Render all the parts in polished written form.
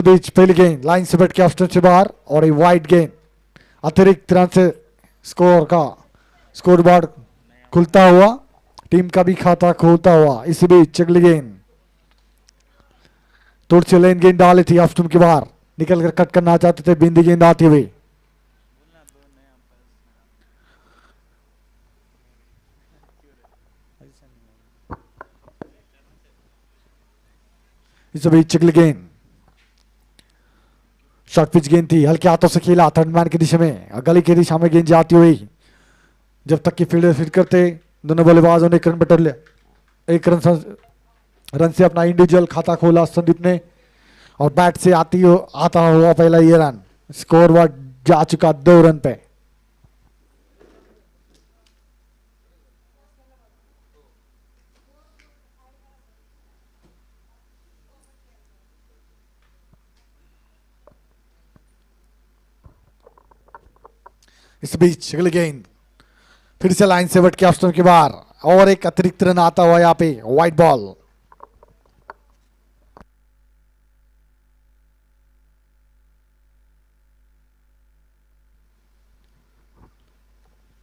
इस बीच पहली गेंद लाइन से बैठ के ऑफ स्टंप से बाहर और एक वाइड गेंद अतिरिक्त रन से स्कोर बोर्ड खुलता हुआ, टीम का भी खाता खोलता हुआ। इसी बीच अगली गेंद तोड़ से लेन गेंद डाली थी, ऑफ स्टंप के बाहर निकल कर कट करना चाहते थे, बिंदी गेंद आती हुई। इस बीच अगली गेंद शॉर्ट पिच गेंद थी, हल्के हाथों से खेला थर्ड मैन की दिशा में, गली की दिशा में गेंद जाती हुई। जब तक कि फील्डर फील्ड करते दोनों बल्लेबाजों ने एक रन बटोर लिया, एक रन से अपना इंडिविजुअल खाता खोला संदीप ने और बैट से आता हुआ पहला ये रन, स्कोर बोर्ड जा चुका 2 रन पे। इस बीच अगली गेंद फिर से लाइन से बट के ऑफ के बाहर और एक अतिरिक्त रन आता हुआ यहाँ पे वाइड बॉल।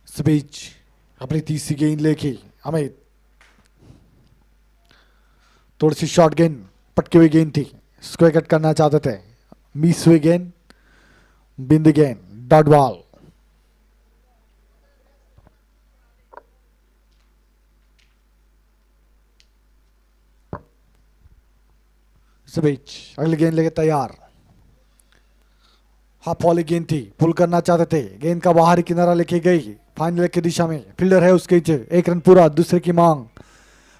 इस बीच अपनी तीसरी गेंद लेके अमित, थोड़ी सी शॉर्ट गेंद पटकी हुई गेंद थी, इसको कट करना चाहते थे, मिस हुई गेंद, बिंदी गेंद, डॉट बॉल। इस बीच अगली गेंद लेके तैयार, हाफ वाली गेंद थी, पुल करना चाहते थे, गेंद का बाहरी किनारा लेके गई फाइनल की दिशा में, फील्डर है उसके नीचे, एक रन पूरा, दूसरे की मांग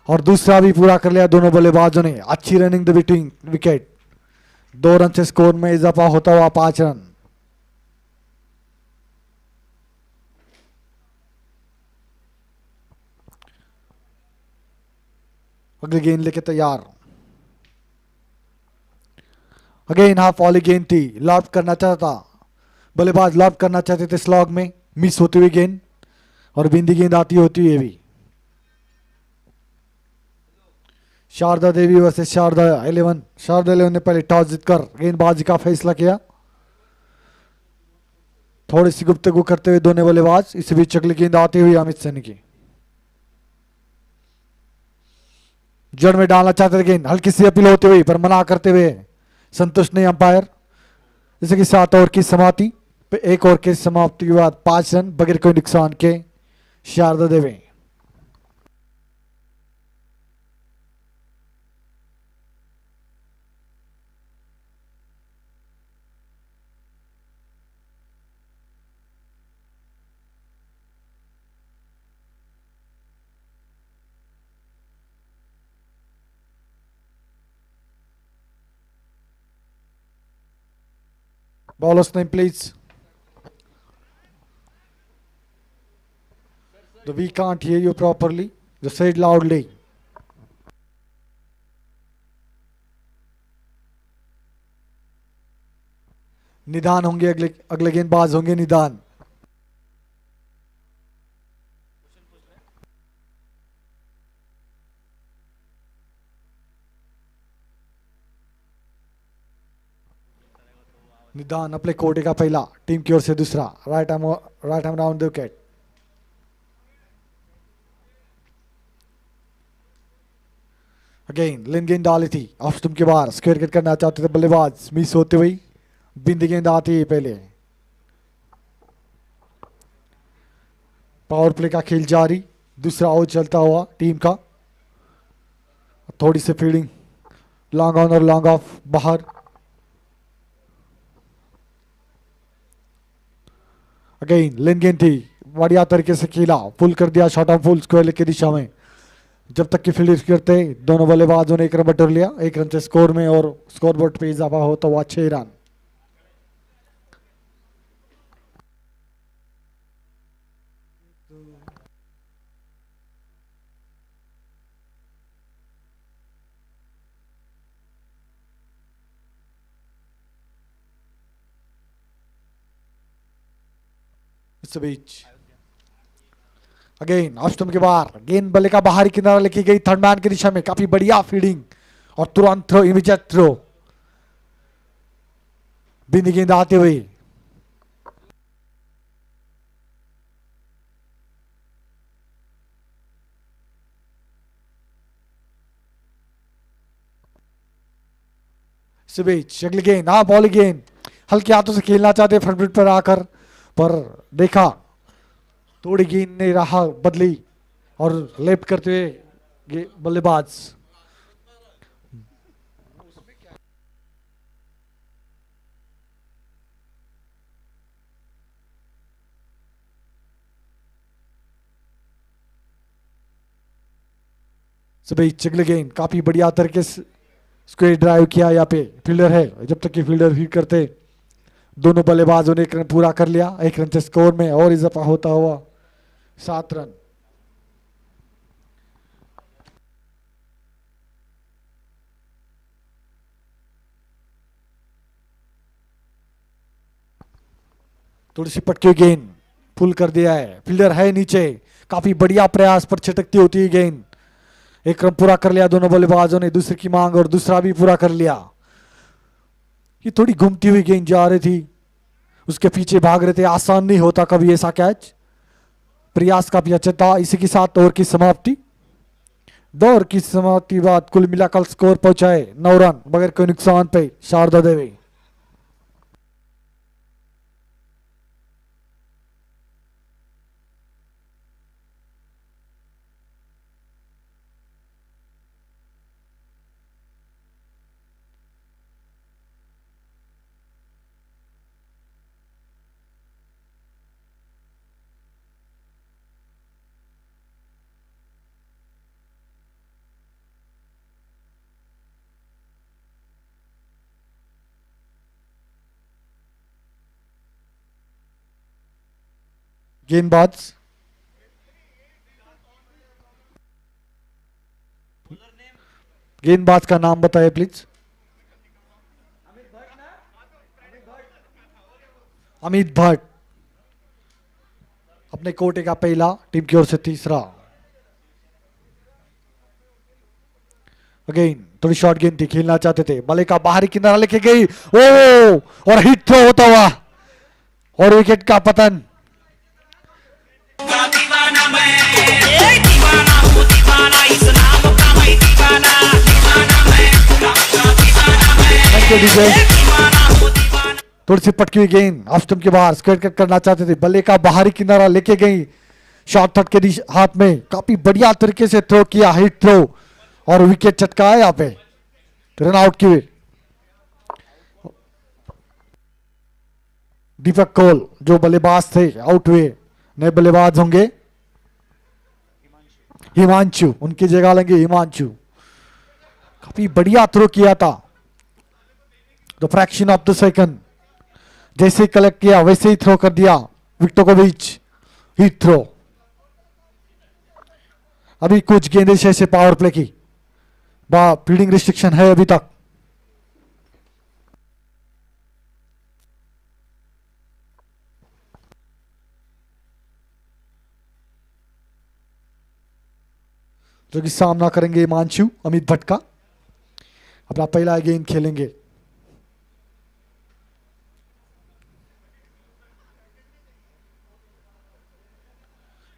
और दूसरा भी पूरा कर लिया दोनों बल्लेबाजों ने। अच्छी running the between wicket, 2 run से स्कोर में इजाफा होता हुआ 5 रन। अगली गेंद लेके तैयार, अगेन हाफ वाली गेंद थी, लॉब करना चाहता बल्लेबाज, लॉब करना चाहते थे स्लॉग में, मिस होती हुई गेंद और बिंदी गेंद आती होती हुई भी। शारदा देवी वर्सेस शारदा 11, शारदा 11 ने पहले टॉस जीतकर गेंदबाजी का फैसला किया। थोड़ी सी गुफ्तगू करते हुए दोनों बल्लेबाज, इस बीच अगली गेंद आती हुई अमित सैनी की, जड़ में डालना चाहते थे गेंद, हल्की सी अपील होती हुई पर मना करते हुए संतुष्ट नहीं अंपायर। जैसे कि 7 ओवर की समाप्ति, 1 ओवर की समाप्ति के बाद 5 रन बगैर कोई नुकसान के शारदा देवी। Ballers name please. We can't hear you properly. Just say it loudly. निदान होंगे, अगले गेंदबाज होंगे निदान। निदान अपने कोटे का पहला, टीम की ओर से दूसरा, right arm round the wicket. Again लेन गेंद डाली थी, ऑफ स्टंप के बाहर स्क्वायर कट करना चाहते थे बल्लेबाज, मिस होते हुई बिंदी गेंद आती है पहले। पावर प्ले का खेल जारी, दूसरा ओवर चलता हुआ टीम का, थोड़ी सी फील्डिंग लॉन्ग ऑन और लॉन्ग ऑफ बाहर। अगेन लेन गेंद थी, बढ़िया तरीके से खेला, पुल कर दिया शॉर्ट ऑफ फुल स्क्वायर की दिशा में। जब तक कि फील्ड करते दोनों बल्लेबाजों ने 1 रन बटोर लिया, 1 रन से स्कोर में और स्कोरबोर्ड पे इजाफा होता हुआ 6 रन। इस बीच अगेन ऑफ स्टंप के बाहर गेंद बल्ले का बाहरी किनारा लेके गई थर्ड मैन की दिशा में, काफी बढ़िया फील्डिंग और तुरंत थ्रो, इमीडिएट थ्रो। बिंदी गेंद आते हुए इस बीच अगली गेंद, हाँ बॉल गेंद हल्के हाथों से खेलना चाहते फ्रंट फुट पर आकर, पर देखा थोड़ी गेंद ने राह बदली और लेफ्ट करते हुए बल्लेबाज। सभी चगले गेंद काफी बढ़िया तरीके से स्क्वायर ड्राइव किया, यहाँ पे फील्डर है, जब तक कि फील्डर हिट करते दोनों बल्लेबाजों ने एक रन पूरा कर लिया। एक रन से स्कोर में और इजाफा होता हुआ 7 रन। थोड़ी सी पटकी गेंद पुल कर दिया है, फील्डर है नीचे, काफी बढ़िया प्रयास पर छिटकती होती है गेंद। एक रन पूरा कर लिया दोनों बल्लेबाजों ने, दूसरे की मांग और दूसरा भी पूरा कर लिया। ये थोड़ी घूमती हुई गेंद जा रही थी, उसके पीछे भाग रहे थे, आसान नहीं होता कभी ऐसा कैच। प्रयास काफी अच्छा था। इसी के साथ ओवर की समाप्ति। दौर की समाप्ति बाद कुल मिलाकर स्कोर पहुंचाए 9 रन बगैर कोई नुकसान पे शारदा देवी। गेंदबाज गेंदबाज का नाम बताइए प्लीज। अमित भट्ट अपने कोटे का पहला, टीम की ओर से तीसरा। अगेन थोड़ी शॉर्ट गेंद थी, खेलना चाहते थे, बल्ले का बाहरी किनारा लेके गई, ओ और हिट थ्रो होता हुआ और विकेट का पतन। थोड़ी सी पटकी हुई गेंद ऑफ स्टंप के बाहर स्क्वायर कट करना चाहते थे, बल्ले का बाहरी किनारा लेके गई, शॉर्ट थर्ड के हाथ में, काफी बढ़िया तरीके से थ्रो किया, हिट थ्रो और विकेट चटका है यहाँ पे, रन आउट किए। दीपक कोल जो बल्लेबाज थे आउट हुए, नए बल्लेबाज होंगे हिमांशु, उनकी जगह लेंगे हिमांशु। काफी बढ़िया थ्रो किया था, the fraction of the second, जैसे कलेक्ट किया वैसे ही थ्रो कर दिया विकेटों के बीच, हिट थ्रो। अभी कुछ गेंदें से पावर प्ले की फील्डिंग रिस्ट्रिक्शन है अभी तक। जो कि सामना करेंगे हिमांशु अमित भट्ट का, अपना पहला गेंद खेलेंगे।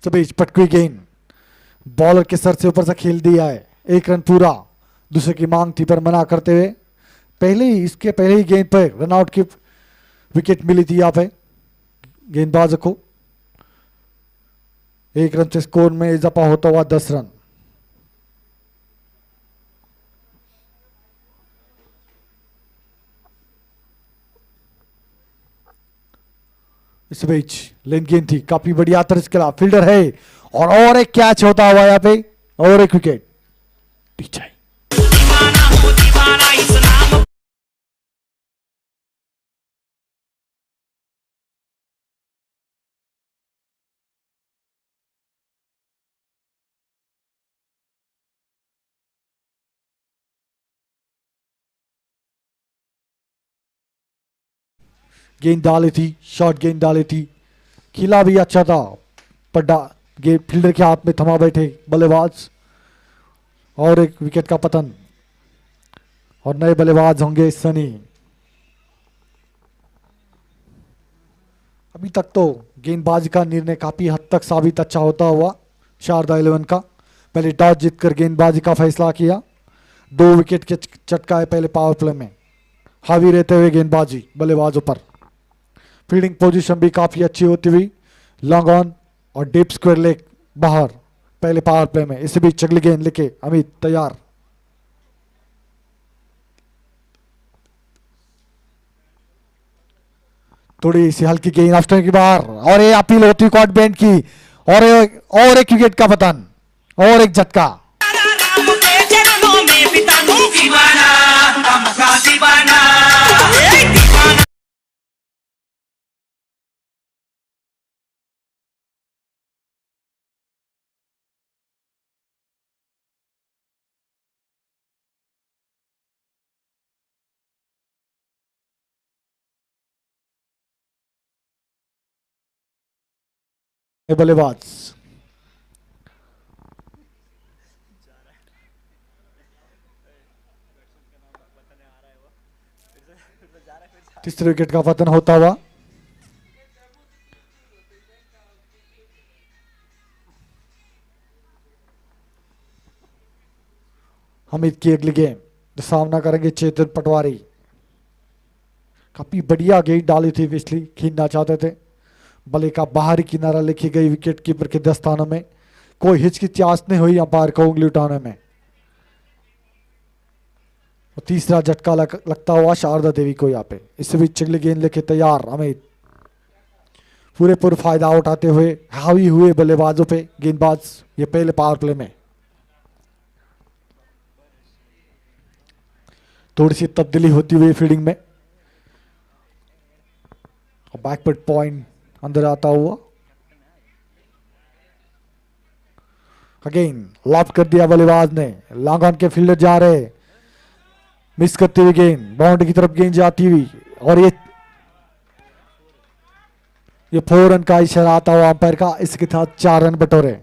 बीच पटकी गेंद बॉलर के सर से ऊपर से खेल दिया है, एक रन पूरा, दूसरे की मांग थी पर मना करते हुए इसके पहले ही गेंद पर रन आउट की विकेट मिली थी यहाँ पे गेंदबाज को। एक रन से स्कोर में इजाफा होता हुआ 10 रन। इस बीच लेन गेंद थी, काफी बढ़िया तरह से खेला, फील्डर है और एक कैच होता हुआ यहाँ पे और एक विकेट। गेंद डाली थी, शॉर्ट गेंद डाली थी, खिला भी अच्छा था, पर फील्डर के हाथ में थमा बैठे बल्लेबाज और एक विकेट का पतन। और नए बल्लेबाज होंगे सनी। अभी तक तो गेंदबाजी का निर्णय काफी हद तक साबित अच्छा होता हुआ शारदा 11 का। पहले टॉस जीतकर गेंदबाजी का फैसला किया, 2 विकेट के चटकाए पहले पावर प्ले में, हावी रहते हुए गेंदबाजी बल्लेबाजों पर। फील्डिंग पोजीशन भी काफी अच्छी होती हुई, लॉन्ग ऑन और डीप स्क्वायर लेग बाहर पहले पावर प्ले में। इसी बीच अगली गेंद लेके अमित तैयार। थोड़ी सी हल्की गेंद ऑफ की बाहर और ये अपील होती कॉट बैंड की और एक विकेट का पतन और एक झटका। बल्लेबाज तीसरे विकेट का पतन होता हुआ। हमिद की अगली गेम जो सामना करेंगे चेतन पटवारी। काफी बढ़िया गेंद डाली थी पिछली, खींचना चाहते थे, बल्ले का बाहरी किनारा लिखी गई विकेट कीपर के दस्तानों में। कोई हिचकिचाहट नहीं हुई अंपायर को उंगली उठाने में। और तीसरा झटका लगता हुआ शारदा देवी को यहाँ पे। इस बीच अगली गेंद लेके तैयार अमित, पूरे फायदा उठाते हुए हावी हुए बल्लेबाजों पे गेंदबाज ये पहले पावर प्ले में। थोड़ी सी तब्दीली होती हुई फील्डिंग में, बैकवर्ड पॉइंट अंदर आता हुआ। अगेन लॉफ्ट कर दिया बल्लेबाज ने, लॉन्ग ऑन के फील्डर जा रहे, मिस करती हुई गेंद बाउंड्री की तरफ गेंद जाती हुई और ये 4 रन का इशारा आता हुआ अंपायर का। इसके साथ 4 रन बटोरे।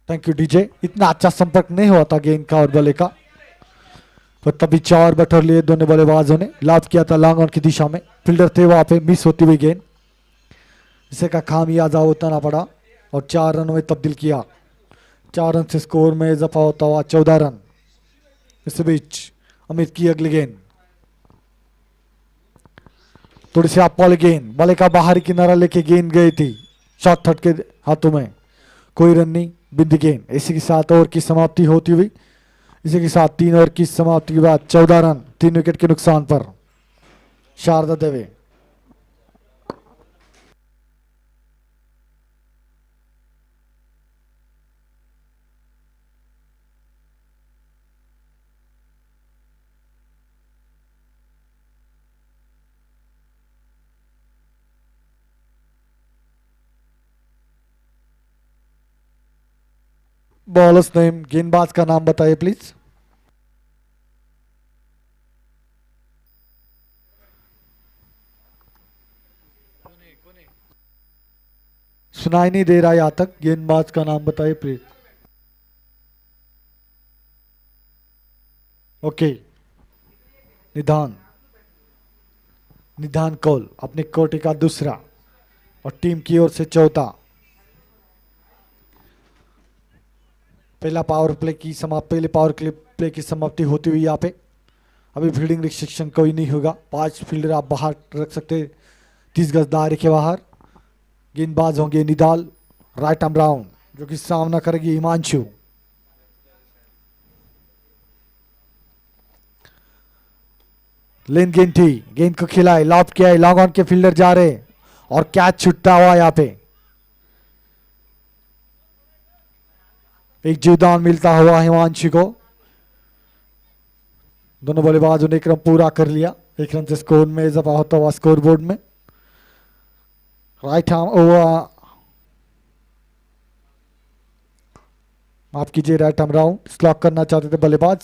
Thank you DJ. इतना अच्छा संपर्क नहीं हुआ था गेंद का और बल्ले का, पर तभी 4 बटोर लिए दोनों बल्लेबाजों ने। लॉफ्ट किया था लॉन्ग ऑन की दिशा में, फील्डर थे वहां पे, मिस होती हुई गेंद, जिसे का खामियाजा उतारना पड़ा और 4 रनों में तब्दील किया। 4 रन से स्कोर में इजाफा होता हुआ 14 रन। इस बीच अमित की अगली गेंद, थोड़ी सी आप वाली गेंद, बल्ले का बाहरी किनारा लेके गेंद गई थी शॉर्ट थर्ड के हाथों में, कोई रन नहीं, बिंदी गेंद। इसी के साथ ओवर की समाप्ति होती हुई, इसी के साथ 3 ओवर की समाप्ति के बाद 14 रन 3 विकेट के नुकसान पर शारदा देवी। बॉलर्स नेम, गेंदबाज का नाम बताइए प्लीज। सुनाई नहीं दे रहा यहां तक, गेंदबाज का नाम बताइए प्लीज। ओके, निधान कौल अपने कोटे का दूसरा और टीम की ओर से चौथा। पहले पावर प्ले की समाप्ति होती हुई यहाँ पे। अभी फील्डिंग रिस्ट्रिक्शन कोई नहीं होगा, 5 फील्डर आप बाहर रख सकते, 30 गज दायरे के बाहर। गेंदबाज होंगे निदाल, राइट आर्म राउंड, जो कि सामना करेगी हिमांशु। लेन गेंद थी, गेंद को खिलाए, लॉब किया है, लॉन्ग ऑन के फील्डर जा रहे और कैच छूटता हुआ यहाँ पे। एक जीवदान मिलता हुआ हिमांशु को। दोनों बल्लेबाजों ने एक रन पूरा कर लिया, 1 रन से स्कोर में इजाफा होता हुआ स्कोर बोर्ड में। राइट आर्म ओवर, माफ कीजिए, राइट आर्म राउंड स्लॉक करना चाहते थे बल्लेबाज।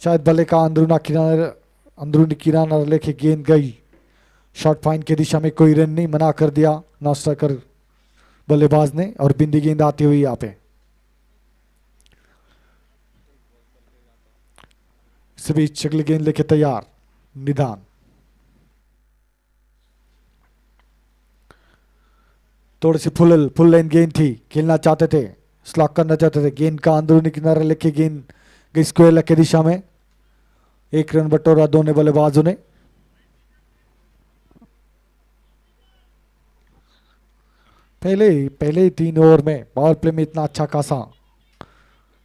शायद बल्ले का अंदरूनी किनारा लेके गेंद गई शॉर्ट फाइन की दिशा में, कोई रन नहीं, मना कर दिया नॉन स्ट्राइकर बल्लेबाज ने और बिंदी गेंद आती हुई यहाँ पे। इस बीच अगली गेंद लेके तैयार निदान। थोड़ी सी फुल लाइन गेंद थी, खेलना चाहते थे, स्लॉक करना चाहते थे। गेंद का अंदरूनी किनारा लेके गेंद गई स्क्वायर लेग की दिशा में। 1 रन बटोरा दोनों बल्लेबाजों ने। पहले ही 3 ओवर में पावर प्ले में इतना अच्छा खासा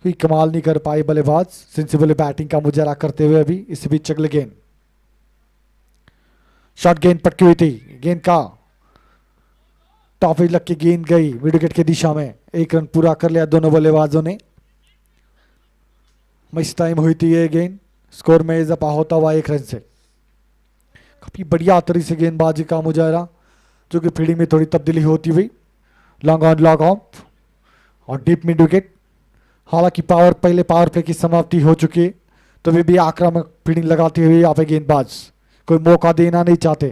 कोई कमाल नहीं कर पाए बल्लेबाज, सेंसिबल बैटिंग का मुजाहरा करते हुए। अभी इस बीच अगले गेंद शॉर्ट गेंद पटकी हुई थी, गेंद का टॉप एज लग के गेंद गई मिड विकेट की दिशा में। 1 रन पूरा कर लिया दोनों बल्लेबाजों ने। मिस टाइम हुई थी ये गेंद, स्कोर में इजाफा होता हुआ 1 रन से। काफी बढ़िया तरीके से गेंदबाजी का मुजाहरा, जो कि फील्डिंग में थोड़ी तब्दीली होती हुई। लॉन्ग ऑन लॉन्ग ऑफ और डीप मिड विकेट। हालांकि पहले पावर प्ले की समाप्ति हो चुकी है, तो वे भी आक्रामक फील्डिंग लगाते हुए यहाँ पे गेंदबाज कोई मौका देना नहीं चाहते,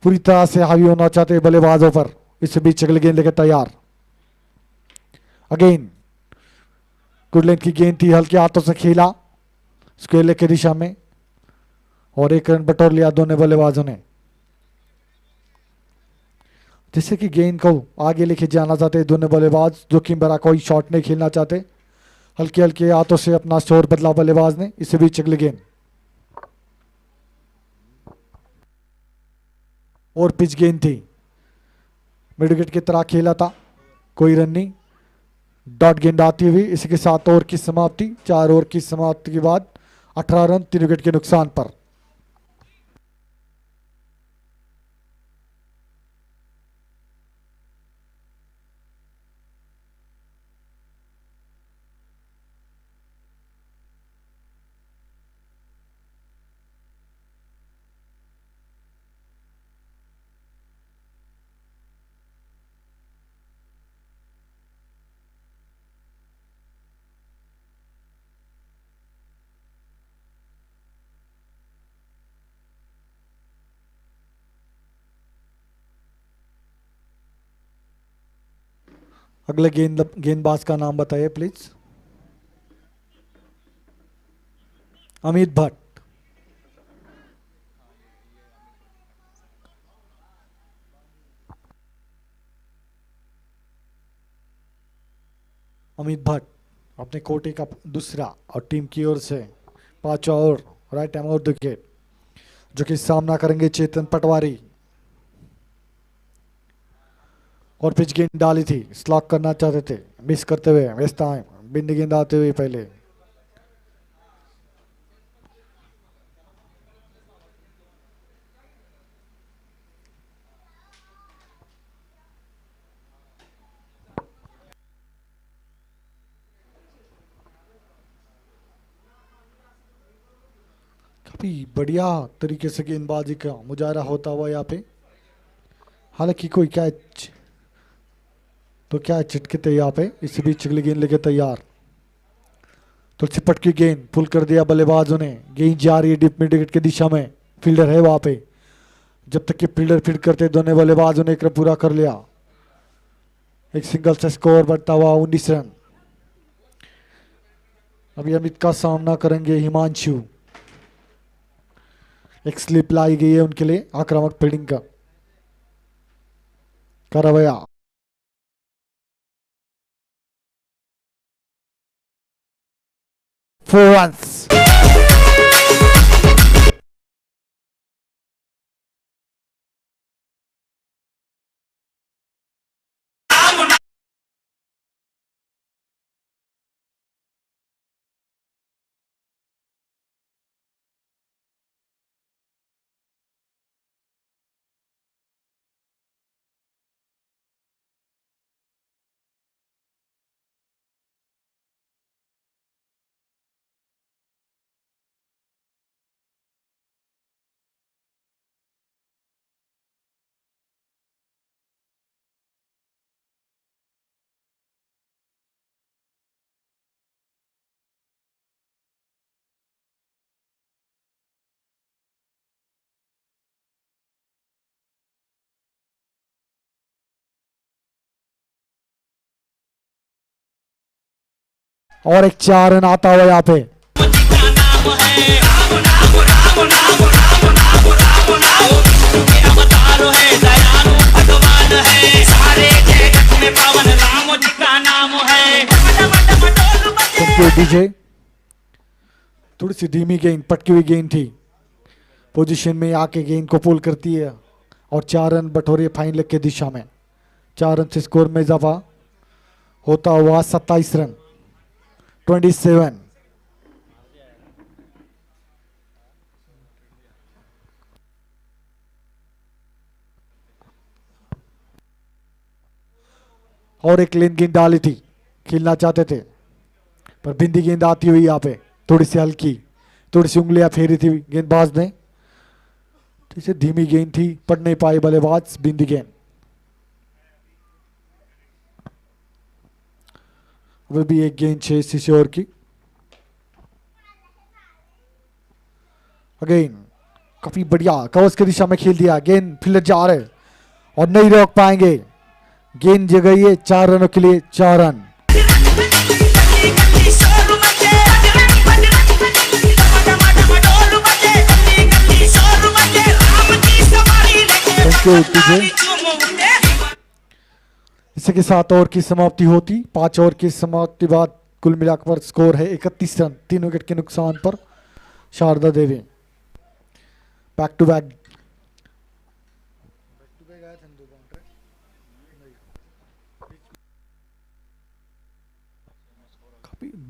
पूरी तरह से हावी होना चाहते बल्लेबाजों पर। इस बीच अगली गेंद लेकर तैयार। अगेन गुड लेंथ की गेंद थी, हल्के हाथों से खेला स्क्वायर लेग की दिशा में और 1 रन बटोर लिया दोनों बल्लेबाजों ने। जैसे कि गेंद को आगे लेके जाना चाहते दोनों बल्लेबाज, जोखिम भरा कोई शॉट नहीं खेलना चाहते, हल्के हल्के हाथों से अपना शोर बदला बल्लेबाज ने। इसी बीच अगली गेंद और पिच गेंद थी, मिड विकेट की तरह खेला था, कोई रन नहीं। डॉट गेंद आती हुई इसी के साथ ओवर की समाप्ति। 4 ओवर की समाप्ति के बाद 18 रन 3 विकेट के नुकसान पर। अगले गेंदबाज का नाम बताइए प्लीज। अमित भट्ट। अमित भट्ट अपने कोटे का दूसरा और टीम की ओर से 5वां ओवर राइट हैंड और विकेट, जो कि सामना करेंगे चेतन पटवारी। और पिच गेंद डाली थी, स्लॉक करना चाहते थे, मिस करते हुए वेस्ट टाइम बिंदी गेंद आते हुए पहले। काफी बढ़िया तरीके से गेंदबाजी का मुजाहरा होता हुआ यहाँ पे। हालांकि कोई कैच तो क्या चिटके थे यहाँ पे। इसी बीच अगली गेंद लेके तैयार। तो चिपट की गेंद पुल कर दिया बल्लेबाजों ने। गेंद जा रही है डीप मिड विकेट की दिशा में, फील्डर है वहां पे। जब तक कि फील्डर फील्ड करते दोनों बल्लेबाजों ने 1 रन पूरा कर लिया। एक सिंगल से स्कोर बढ़ता हुआ 19 रन। अभी अमित का सामना करेंगे हिमांशु। एक स्लिप लाई गई है उनके लिए आक्रामक फील्डिंग का रवैया। Four runs. और एक 4 रन आता हुआ यहाँ पे। डीजे थोड़ी सी धीमी गेंद, पटकी हुई गेंद थी, पोजीशन में आके गेंद को पुल करती है और 4 रन बटोरे फाइन लेग की दिशा में। 4 रन से स्कोर में इजाफा होता हुआ 27 रन 27। और एक लेन गेंद डाली थी, खेलना चाहते थे पर बिंदी गेंद आती हुई यहाँ पे थोड़ी सी हल्की, थोड़ी सी उंगलियां फेरी थी गेंदबाज ने, जैसे धीमी गेंद थी, पढ़ नहीं पाए बल्लेबाज बिंदी गेंद। वो भी एक गेंद 6 इसी ओवर की। अगेन काफी बढ़िया कवर्स की दिशा में खेल दिया, गेंद फील्डर जा रहे और नहीं रोक पाएंगे, गेंद जगह है 4 रनों के लिए, 4 रन। इसी के साथ ओवर की समाप्ति होती। 5 ओवर की समाप्ति बाद कुल मिलाकर स्कोर है 31 रन 3 विकेट के नुकसान पर शारदा देवी। बैक टू बैक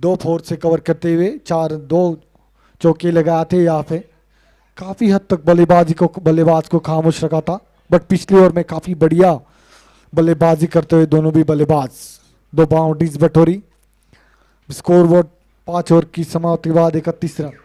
दो फोर से कवर करते हुए 2 चौके लगाए थे यहाँ पे, काफी हद तक बल्लेबाज को खामोश रखा था, बट पिछले ओवर में काफी बढ़िया बल्लेबाजी करते हुए दोनों भी बल्लेबाज 2 बाउंड्रीज बटोरी। स्कोर बोर्ड 5 ओवर की समाप्ति बाद 31 रन।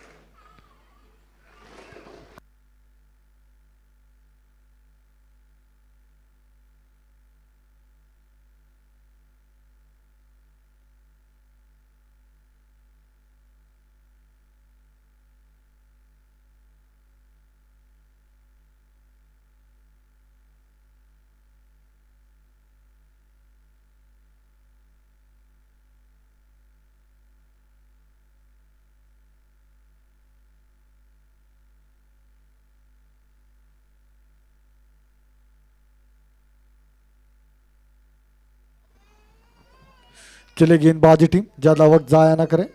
चले गेंदबाजी टीम ज्यादा वक्त जाया ना करें,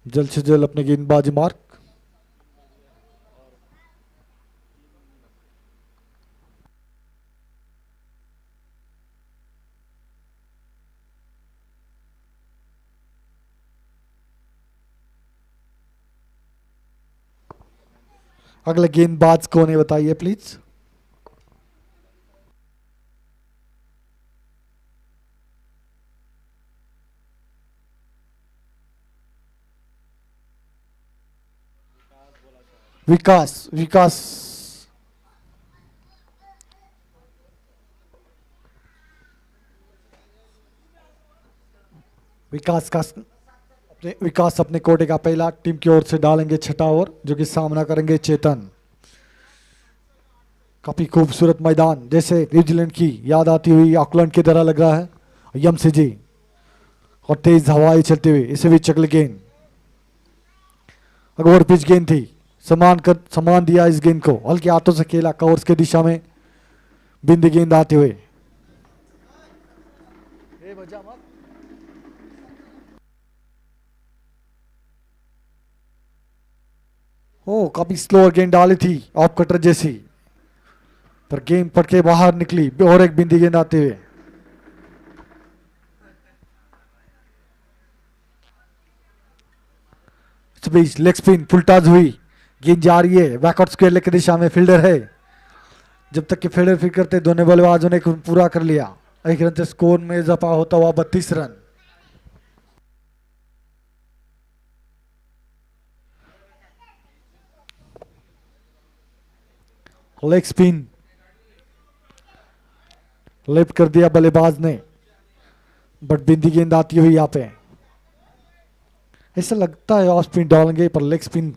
जल्द से जल्द अपने गेंदबाजी मार्क। अगले गेंदबाज कौन है बताइए प्लीज। विकास विकास विकास का विकास अपने कोटे का पहला टीम की ओर से डालेंगे 6ठा ओवर, जो कि सामना करेंगे चेतन। काफी खूबसूरत मैदान, जैसे न्यूजीलैंड की याद आती हुई ऑकलैंड की तरह लग रहा है, यमसीजी और तेज हवाएं चलती हुई, इसे भी चकल गेंद ओवर पिच गेंद थी, समान दिया इस गेंद को, हल्के हाथों से खेला कवर्स के दिशा में, बिंद गेंद आते हुए काफी स्लो गेंद डाली थी ऑफ कटर जैसी, पर गेंद पट के बाहर निकली और एक बिंदी गेंद आते हुए। इस बीच लेग स्पिन फुलटाज हुई, गेंद जा रही है बैकआउट स्क्वायर लेग की दिशा में, फील्डर है, जब तक कि फील्डर फिर करते दोनों बल्लेबाजों ने पूरा कर लिया। 1 रन से स्कोर में इजाफा होता हुआ 32 रन। लेग स्पिन लेफ्ट कर दिया बल्लेबाज ने, बट बिंदी गेंद आती हुई यहाँ पे, ऐसा लगता है ऑफ स्पिन डालेंगे पर लेग स्पिन,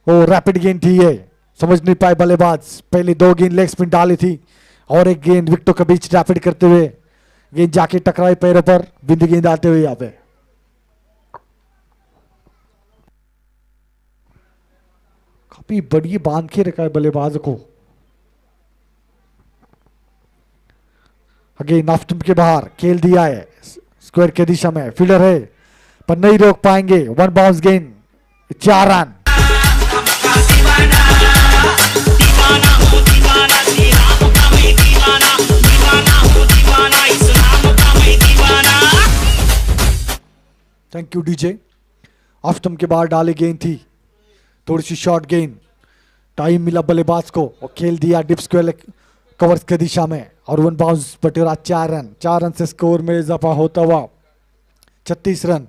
रैपिड गेंद थी ये, समझ नहीं पाए बल्लेबाज, पहले 2 गेंद लेग स्पिन डाली थी और एक गेंद विकेटों के बीच रैपिड करते हुए गेंद जाके टकराई पैरों पर, बिंदी गेंद आते हुए यहाँ पे। काफी बड़ी बांध के रखा है बल्लेबाज को। अगेन ऑफ स्टंप के बाहर खेल दिया है, स्क्वायर की दिशा में फील्डर है पर नहीं रोक पाएंगे। वन बाउंस गेंद, 4 run. Thank you DJ. Off stump के बाहर डाली गेंद थी, थोड़ी सी शॉर्ट गेंद, टाइम मिला बल्लेबाज को और खेल दिया डिप स्क्वायर कवर्स की दिशा में और वन बाउंस बटेरा 4 रन। 4 रन से स्कोर में इजाफा होता हुआ 36 रन।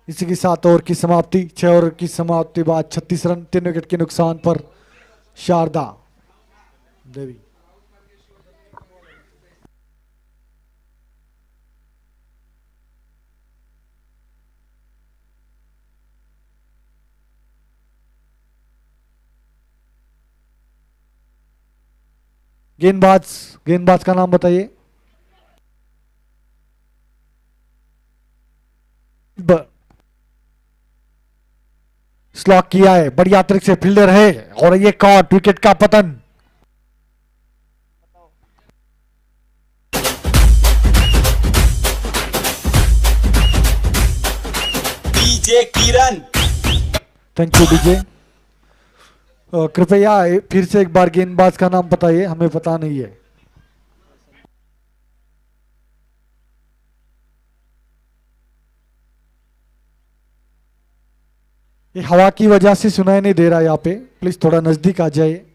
इसी के साथ ओवर की समाप्ति, 6 ओवर की समाप्ति बाद 36 रन 3 विकेट के नुकसान पर शारदा देवी। गेंदबाज का नाम बताइए। स्लॉक किया है, बढ़िया तरीके से फील्डर है और ये कॉट, विकेट का पतन। DJ Kiran. Thank you DJ. कृपया फिर से एक बार गेंदबाज का नाम बताइए, हमें पता नहीं है। ये हवा की वजह से सुनाई नहीं दे रहा यहाँ पे, प्लीज थोड़ा नजदीक आ जाइए।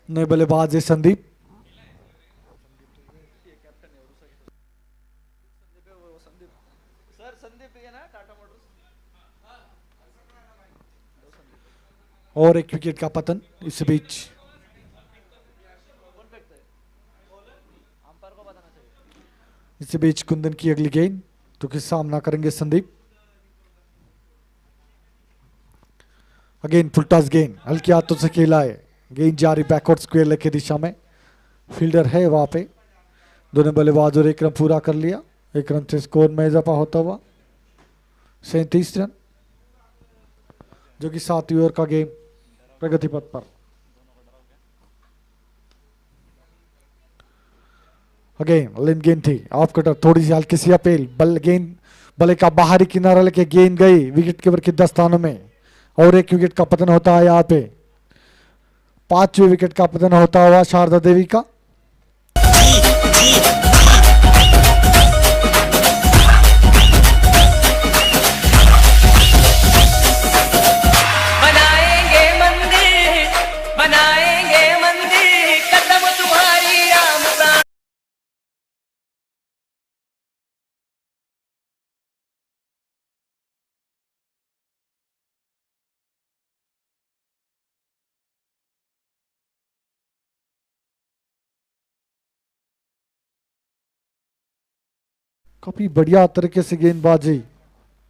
नए बल्लेबाज है संदीप। और एक विकेट का पतन। इस बीच कुंदन की अगली गेंद, तो किस सामना करेंगे संदीप। अगेन फुल टॉस गेंद, हल्की हाथों से खेला है, गेंद जारी बैकवर्ड स्क्वायर लेग की दिशा में, फील्डर है वहां पे। दोनों बल्लेबाज और 1 रन पूरा कर लिया। 1 रन से स्कोर में इजाफा होता हुआ 37 रन, जो कि 7वीं ओवर का गेम प्रगति पथ पर। अगेन लेन गेंद थी, ऑफ कटर, थोड़ी सी हल्की सी अपील, बल्ले का बाहरी किनारा लेके गेंद गई विकेट कीपर के 10 स्थानों में और 1 विकेट का पतन होता है यहाँ पे। 5वें विकेट का पतन होता हुआ शारदा देवी का। काफी बढ़िया तरीके से गेंदबाजी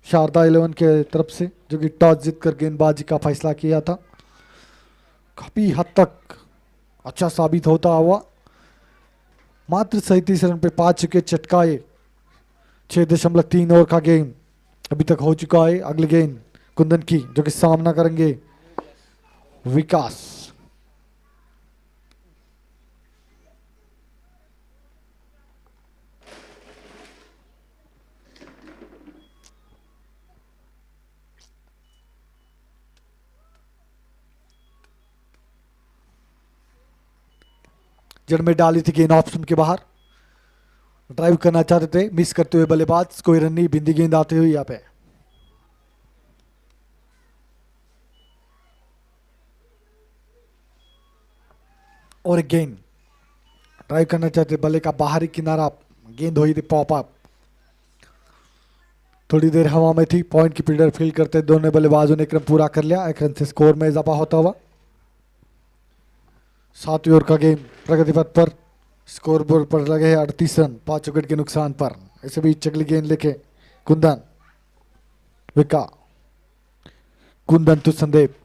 शारदा 11 के तरफ से, जो कि टॉस जीतकर गेंदबाजी का फैसला किया था। काफी हद तक अच्छा साबित होता हुआ। मात्र 37 रन पे 5 विकेट चटकाए। 6.3 ओवर का गेम अभी तक हो चुका है। अगली गेंद कुंदन की, जो कि सामना करेंगे विकास। जड़ में डाली थी गेंद ऑप्शन के बाहर, ड्राइव करना चाहते थे, मिस करते हुए बल्लेबाज, कोई रन नहीं, बिंदी गेंद आती हुई यहाँ पे। और एक गेंद ड्राइव करना चाहते, बल्ले का बाहरी किनारा, गेंद हुई थी पॉप अप, थोड़ी देर हवा में थी, पॉइंट की फील्डर फील्ड करते दोनों बल्लेबाजों ने 1 रन पूरा कर लिया। 1 रन से स्कोर में इजाफा होता हुआ 7वीं ओवर का गेम प्रगति पथ पर। स्कोर बोर्ड पर लगे 38 रन 5 विकेट के नुकसान पर। इस बीच अगली गेंद लेके कुंदन, विका कुंदन टू संदीप.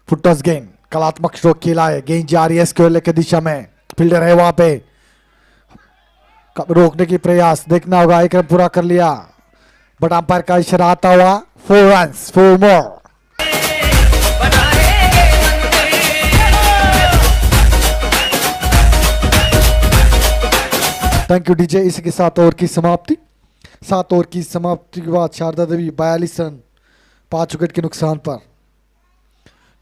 फुटटॉस गेंद, कलात्मक स्ट्रोक खेला है, गेंद जा रही है स्क्वायर की दिशा में, फील्डर है वहां पे, रोकने की प्रयास, देखना होगा. एक रन पूरा कर लिया, बट अंपायर का इशारा आता हुआ 4 runs, 4 more. Thank you DJ. इसी के साथ ओवर की समाप्ति. 7 ओवर की समाप्ति के बाद शारदा देवी 42 रन 5 विकेट के नुकसान पर.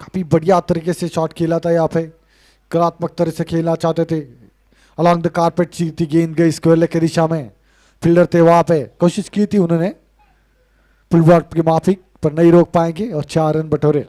काफी बढ़िया तरीके से शॉट खेला था. यहाँ पे कलात्मक तरह से खेलना चाहते थे. अलॉन्ग द कारपेट थी गेंद गई स्क्वायर लेग की दिशा में, फील्डर थे वहां पे, कोशिश की थी उन्होंने पुल बॉट की माफिक, पर नहीं रोक पाएंगे और 4 रन बटोरे.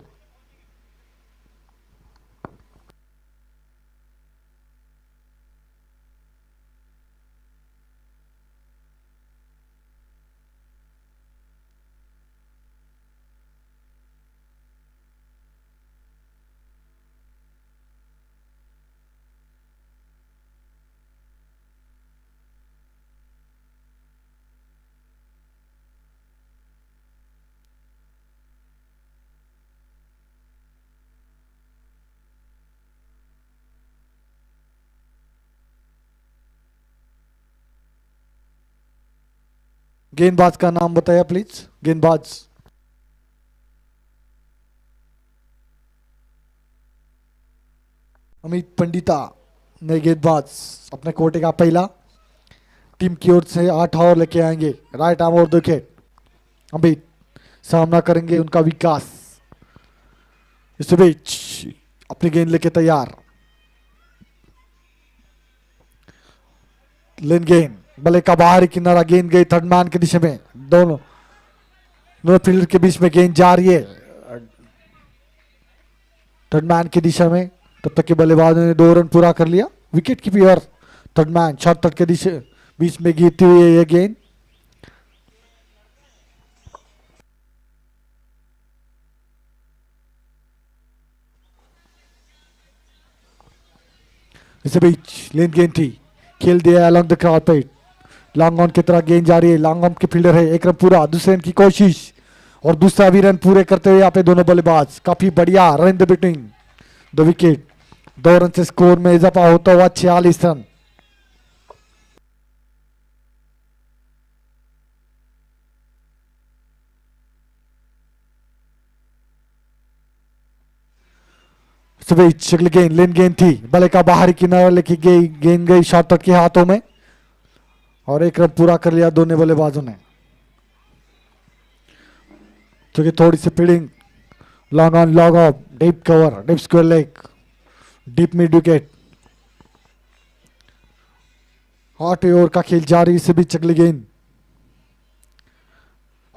गेंदबाज का नाम बताया प्लीज. गेंदबाज अमित पंडिता ने गेंदबाज अपने कोटे का पहला, टीम की ओर से 8 ओवर लेके आएंगे. राइट आर्म और विकेट. अमित सामना करेंगे उनका विकास. इस बीच अपनी गेंद लेके तैयार. लेन गेंद, बल्ले का बाहरी किनारा, गेंद गई थर्ड मैन की दिशा में. दोनों फील्डर के बीच में गेंद जा रही है थर्ड मैन की दिशा में. तब तक के बल्लेबाज ने 2 रन पूरा कर लिया. Wicket keeper third man short तट के दिशा बीच में गिरती हुई है यह गेंद. इस बीच लेन गेंद थी, खेल दिया along the carpet. Long on की तरह गेंद जा रही है. लॉन्ग ऑन के फील्डर है. 1 रन पूरा, दूसरे रन की कोशिश और दूसरा भी रन पूरे करते हुए यहाँ पे दोनों बल्लेबाज. काफी बढ़िया run the between the wicket. 2 run से स्कोर में इजाफा होता हुआ 46 रन. शक्ल गेंद, लेन गेंद थी, बल्ले का बाहरी किनारा लेके गई, गेंद गई शॉर्ट तट के हाथों में और 1 रन पूरा कर लिया दोनों बल्लेबाजों ने. क्योंकि थोड़ी सी fielding, long on, long off, deep cover, deep square leg, deep mid wicket. 8 over का खेल जारी. इसे भी चकली गेंद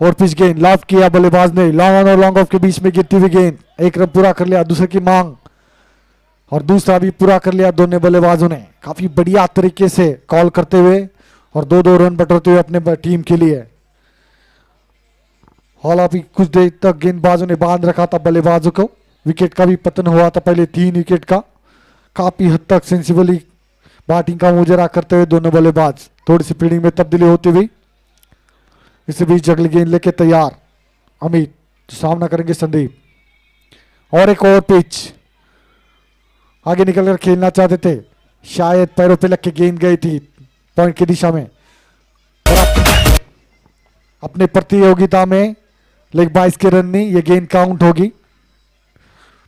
और पिच गेंद, लॉफ्ट किया बल्लेबाज ने. लॉन्ग ऑन और लॉन्ग ऑफ के बीच में गिरती हुई गेंद. 1 रन पूरा कर लिया, दूसरे की मांग और दूसरा भी पूरा कर लिया दोनों बल्लेबाजों ने. काफी बढ़िया तरीके से कॉल करते हुए और 2-2 रन बटोरते हुए अपने टीम के लिए. हालांकि कुछ देर तक गेंदबाजों ने बांध रखा था बल्लेबाजों को. विकेट का भी पतन हुआ था पहले 3 विकेट का. काफी हद तक सेंसिबली बैटिंग का मुजरा करते हुए दोनों बल्लेबाज. थोड़ी सी फील्डिंग में तब्दीली होती हुई. इसी बीच जगली गेंद लेके तैयार अमित, सामना करेंगे संदीप. और एक और पिच, आगे निकलकर खेलना चाहते थे, शायद पैरों पे लग के गेंद गई थी पॉइंट की दिशा में. और अपने प्रतियोगिता में लेग 22 के रन नहीं, ये गेंद काउंट होगी.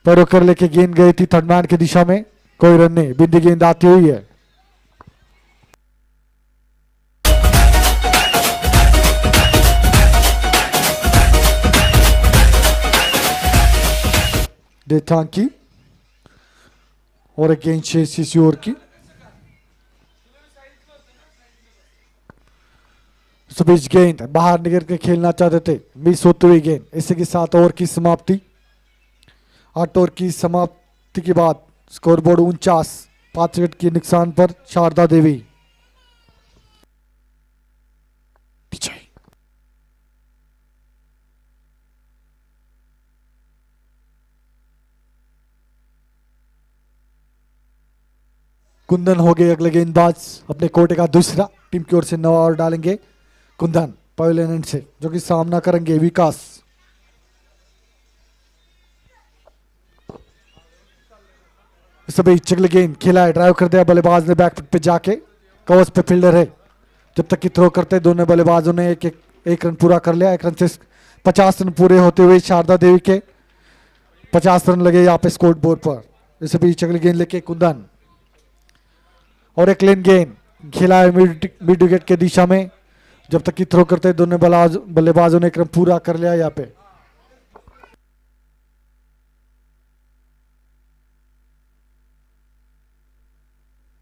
पैरों कर लेके गेंद गई थी थर्ड मैन की दिशा में, कोई रन नहीं. बिंदी गेंद आती हुई है. देथांकी और एक गेंद शेष इसी ओवर की. बीच गेंद बाहर निकल के खेलना चाहते थे, मिस होती हुई गेंद. इसी के साथ ओवर की समाप्ति. 8 ओवर की समाप्ति के बाद स्कोरबोर्ड 49, 5 विकेट के नुकसान पर शारदा देवी. कुंदन हो गए अगले गेंदबाज, अपने कोटे का दूसरा, टीम की ओर से नवा ओवर डालेंगे कुंदन पवेलियन एंड से, जो कि सामना करेंगे विकास। इस समय चगले गेंद खेला है, ड्राइव कर दिया बल्लेबाज ने बैकफुट पे जाके, कवर्स पे फील्डर है, जब तक कि थ्रो करते दोनों बल्लेबाजों ने एक रन पूरा कर लिया। एक रन से 50 रन पूरे होते हुए शारदा देवी के 50 रन लगे यहाँ पे स्कोर बोर्ड पर। इस बीच चगले गेंद लेके कुंदन, और एक लेन गेंद खेला है मिड विकेट के दिशा में, जब तक कि थ्रो करते दोनों बल्लेबाजों ने एक रन पूरा कर लिया यहाँ पे।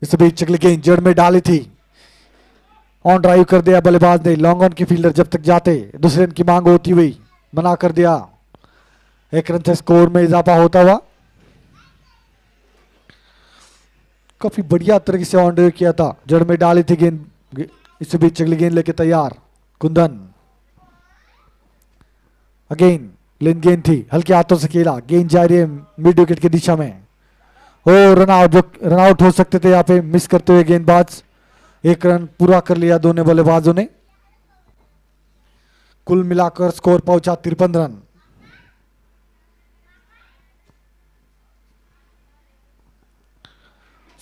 इस बीच चगली गेंद जड़ में डाली थी, ऑन ड्राइव कर दिया बल्लेबाज ने, लॉन्ग ऑन की फील्डर जब तक जाते दूसरे रन की मांग होती हुई मना कर दिया। एक रन से स्कोर में इजाफा होता हुआ। काफी बढ़िया तरीके से ऑन ड्राइव किया था, जड़ में डाली थी गेंद। इस बीच चगली गेंद लेके तैयार कुंदन, अगेन लेन गेंद थी, हल्के हाथों से खेला, गेंद जा रही है मिड विकेट की दिशा में। ओ रन आउट हो सकते थे यहाँ पे, मिस करते हुए गेंदबाज। एक रन पूरा कर लिया दोनों बल्लेबाजों ने, कुल मिलाकर स्कोर पहुंचा 53 रन।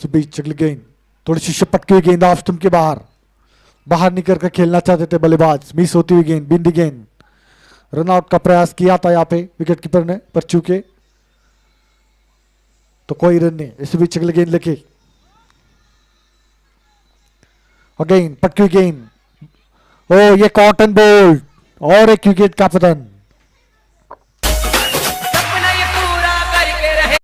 बीच चगली गेंद थोड़ी सी पटकी हुई गेंद ऑफ स्टंप के बाहर, बाहर निकल कर खेलना चाहते थे बल्लेबाज, मिस होती हुई गेंद, बिंदी गेंद। रनआउट का प्रयास किया था यहाँ पे विकेट कीपर ने, पर चूके तो कोई रन नहीं। इस बीच चगली गेंद लेके अगेन पटकी गेंद, ओ ये कॉटन बोल्ट, और एक विकेट का पतन। सपना ये पूरा करके रहे।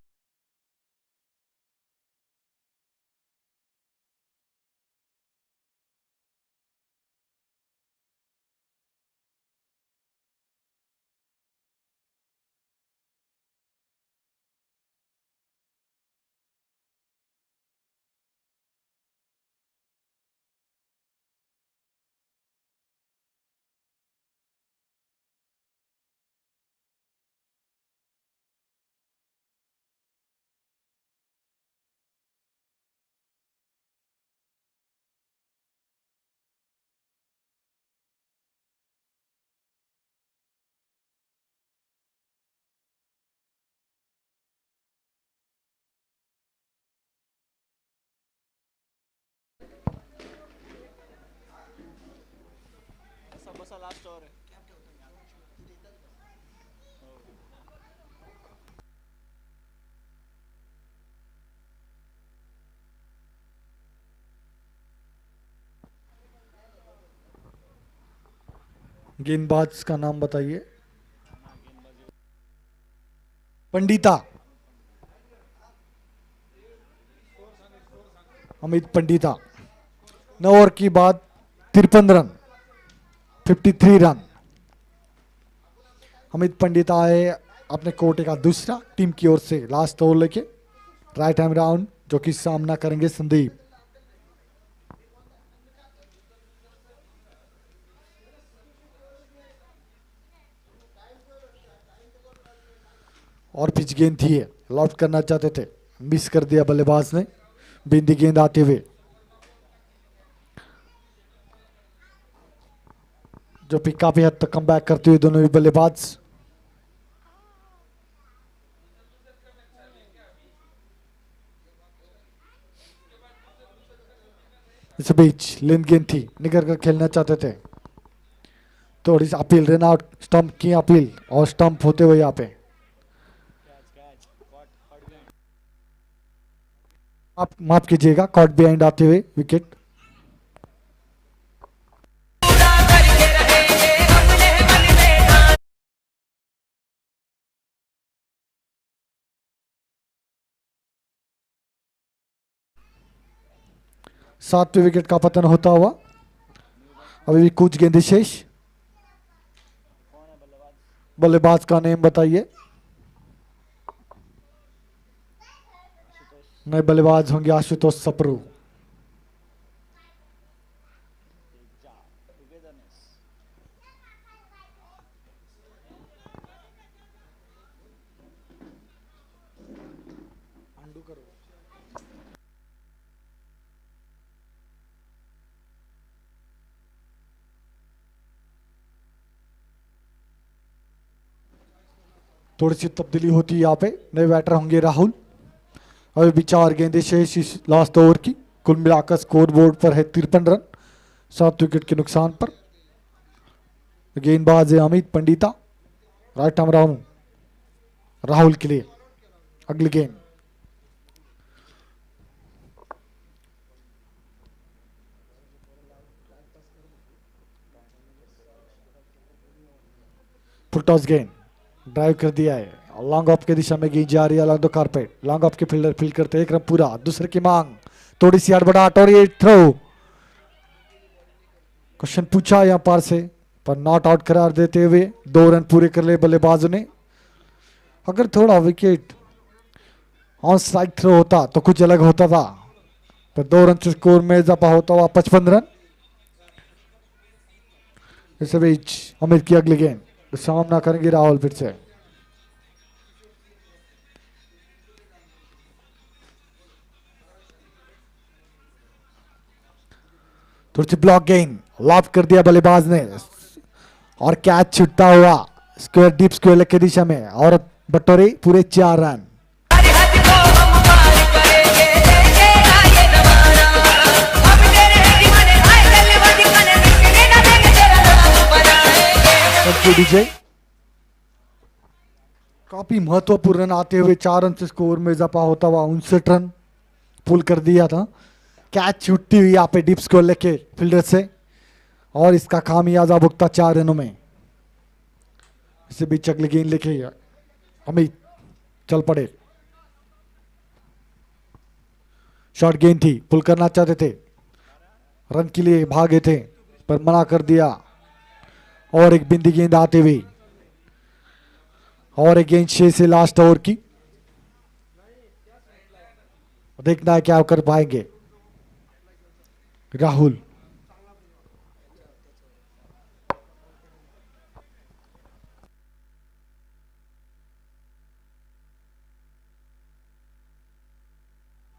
गेंदबाज का नाम बताइए। पंडिता, अमित पंडिता। 9 ओवर की बाद 53 रन, 53 रन। अमित पंडिता आए अपने कोटे का दूसरा, टीम की ओर से लास्ट ओवर लेके राइट हैंड राउंड, जो कि सामना करेंगे संदीप। और पिच गेंद थी, लॉफ्ट करना चाहते थे, मिस कर दिया बल्लेबाज ने, बिंदी गेंद आते हुए, जो भी काफी हद तक कम बैक करते हुए दोनों भी बल्लेबाज। इस बीच लेन गेंद थी, निकल कर खेलना चाहते थे, थोड़ी सी अपील, रन आउट स्टंप की अपील, और स्टंप होते हुए यहाँ पे आप माफ कीजिएगा, कॉट बिहाइंड आते हुए विकेट। पूरा करके रहेंगे अपने मन में ठान। 7वें विकेट का पतन होता हुआ। अभी भी कुछ गेंदें शेष। बल्लेबाज का नेम बताइए। नए बल्लेबाज होंगे आशुतोष सप्रू। थोड़ी सी तब्दीली होती है यहाँ पे, नए बैटर होंगे राहुल। अभी भी 4 गेंदें शेष इस लास्ट ओवर की। कुल मिलाकर स्कोर बोर्ड पर है 53 रन 7 विकेट के नुकसान पर। गेंदबाज है अमित पंडिता, राइट आर्म राहुल के लिए अगली गेंद। फुल टॉस गेंद ड्राइव कर दिया है, लॉन्ग ऑफ की दिशा में गेंद जा रही है along the carpet. Long off के फील्डर फील्ड करते एक रन पूरा। दूसरे की मांग, थोड़ी सी हड़बड़ाहट और ये थ्रो। क्वेश्चन पूछा यहाँ पार से पर नॉट आउट करार देते हुए 2 रन पूरे कर ले बल्लेबाजों ने। अगर थोड़ा विकेट ऑन स्ट्राइक थ्रो होता तो कुछ अलग होता था, पर 2 रन से स्कोर में इजाफा होता हुआ 55 रन। इस बीच अमित की अगली गेंद, सामना करेंगे राहुल फिर से। थोड़ी सी ब्लॉक गेंद लॉब कर दिया बल्लेबाज ने और कैच छूटता हुआ स्क्वायर डीप स्क्वायर लेग की दिशा में और बटोरे पूरे 4 रन। हर हद को हम पार करेंगे, लेके आए नवारा। अब तेरे दीवाने आए गले बदी कने मिटने न देंगे, तेरा नाम बनाएंगे। डीजे काफी महत्वपूर्ण रन आते हुए 4 रन से स्कोर में इजाफा होता हुआ 59 रन पुल कर दिया था। कैच छूटती हुई यहाँ पे डीप स्कोर लेके फील्डर से और इसका खामियाजा भुगता 4 रनों में। इसे बीच अगली गेंद लेके अमित चल पड़े। शॉर्ट गेंद थी, पुल करना चाहते थे, रन के लिए भागे थे पर मना कर दिया। और एक बिंदी गेंद आते हुए और एक गेंद 6 से लास्ट ओवर की। देखना है क्या कर पाएंगे राहुल।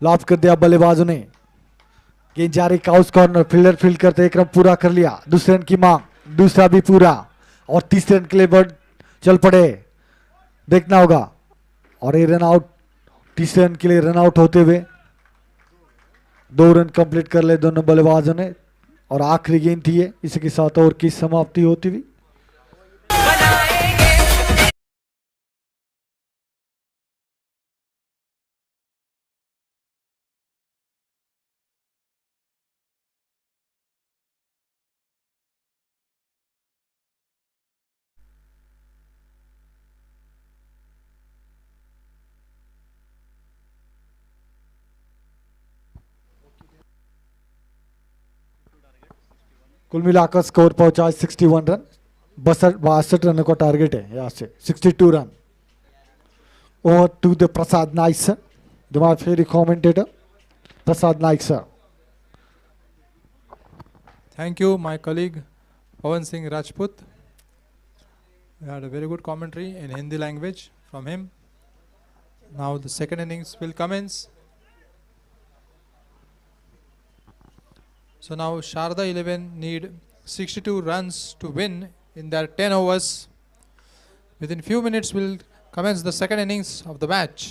लॉब कर दिया बल्लेबाजों ने। गेंद जारी काउस कॉर्नर, फील्डर फील्ड करते एक रन पूरा कर लिया। दूसरे रन की मांग, दूसरा भी पूरा और तीसरे रन के लिए बर्ड चल पड़े। देखना होगा और ये रन आउट, तीसरे रन के लिए रन आउट होते हुए 2 रन कंप्लीट कर ले दोनों बल्लेबाजों ने। और आखिरी गेंद थी ये, इसी के साथ ओवर की समाप्ति होती हुई। कुल मिलाकर स्कोर पहुंचा 61 रन। 62 रनों का टारगेट है यहाँ से। 62 run. Over to the Prasad Naik sir, the favourite commentator Prasad Naik sir. Thank you, my colleague Pawan Singh Rajput. We had a very good commentary in Hindi language from him. Now the second innings will commence. So now Sharda 11 need 62 runs to win in their 10 overs. Within few minutes will commence the second innings of the match.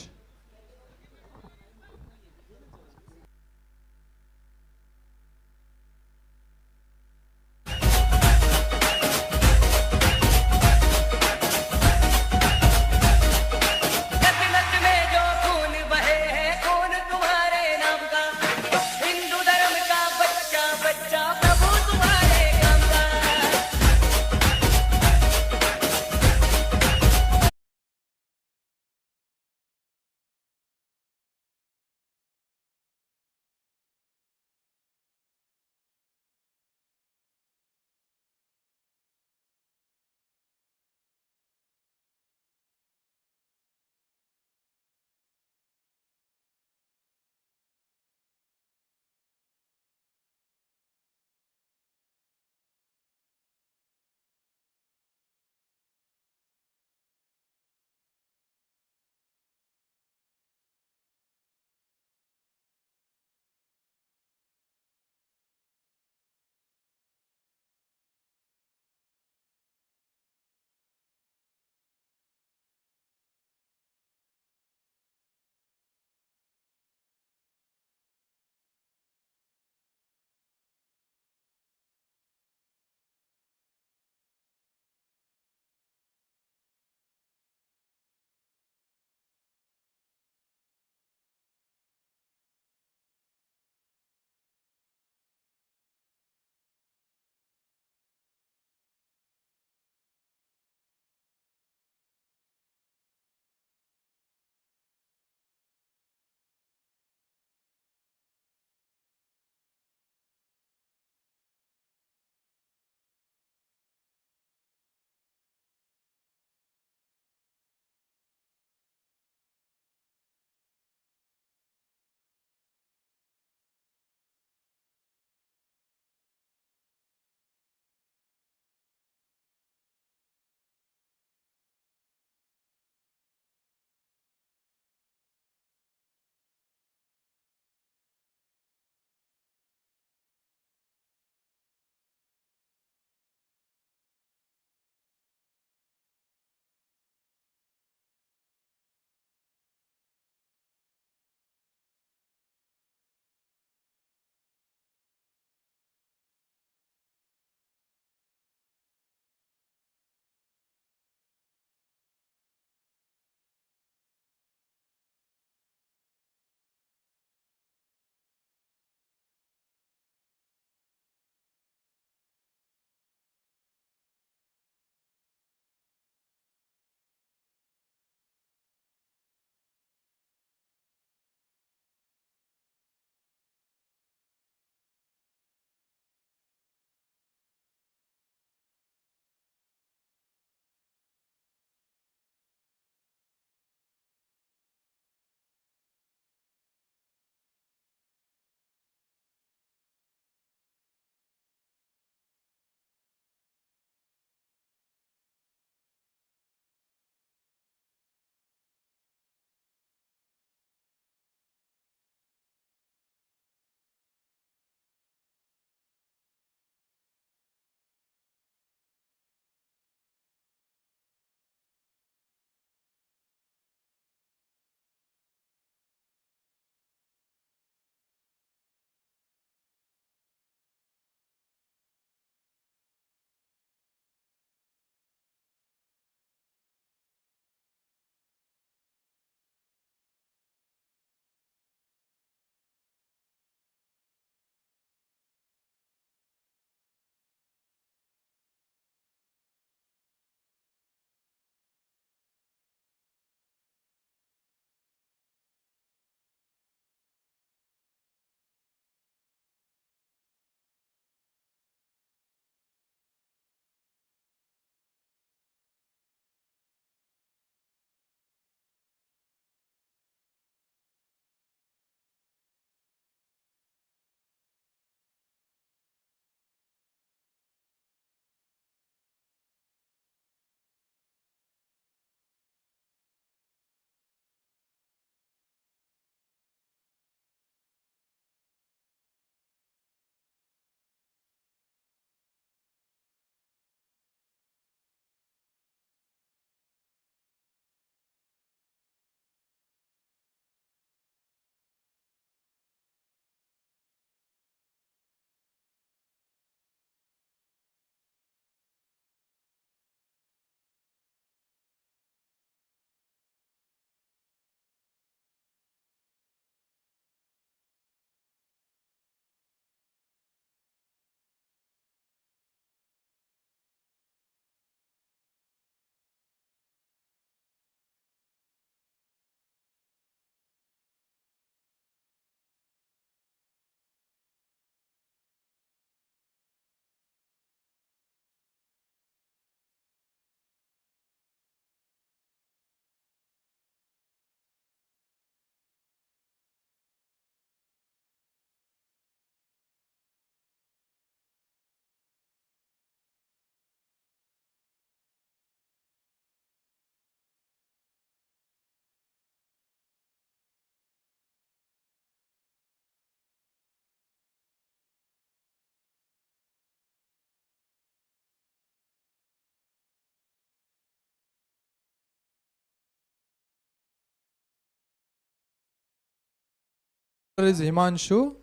There is Himanshu.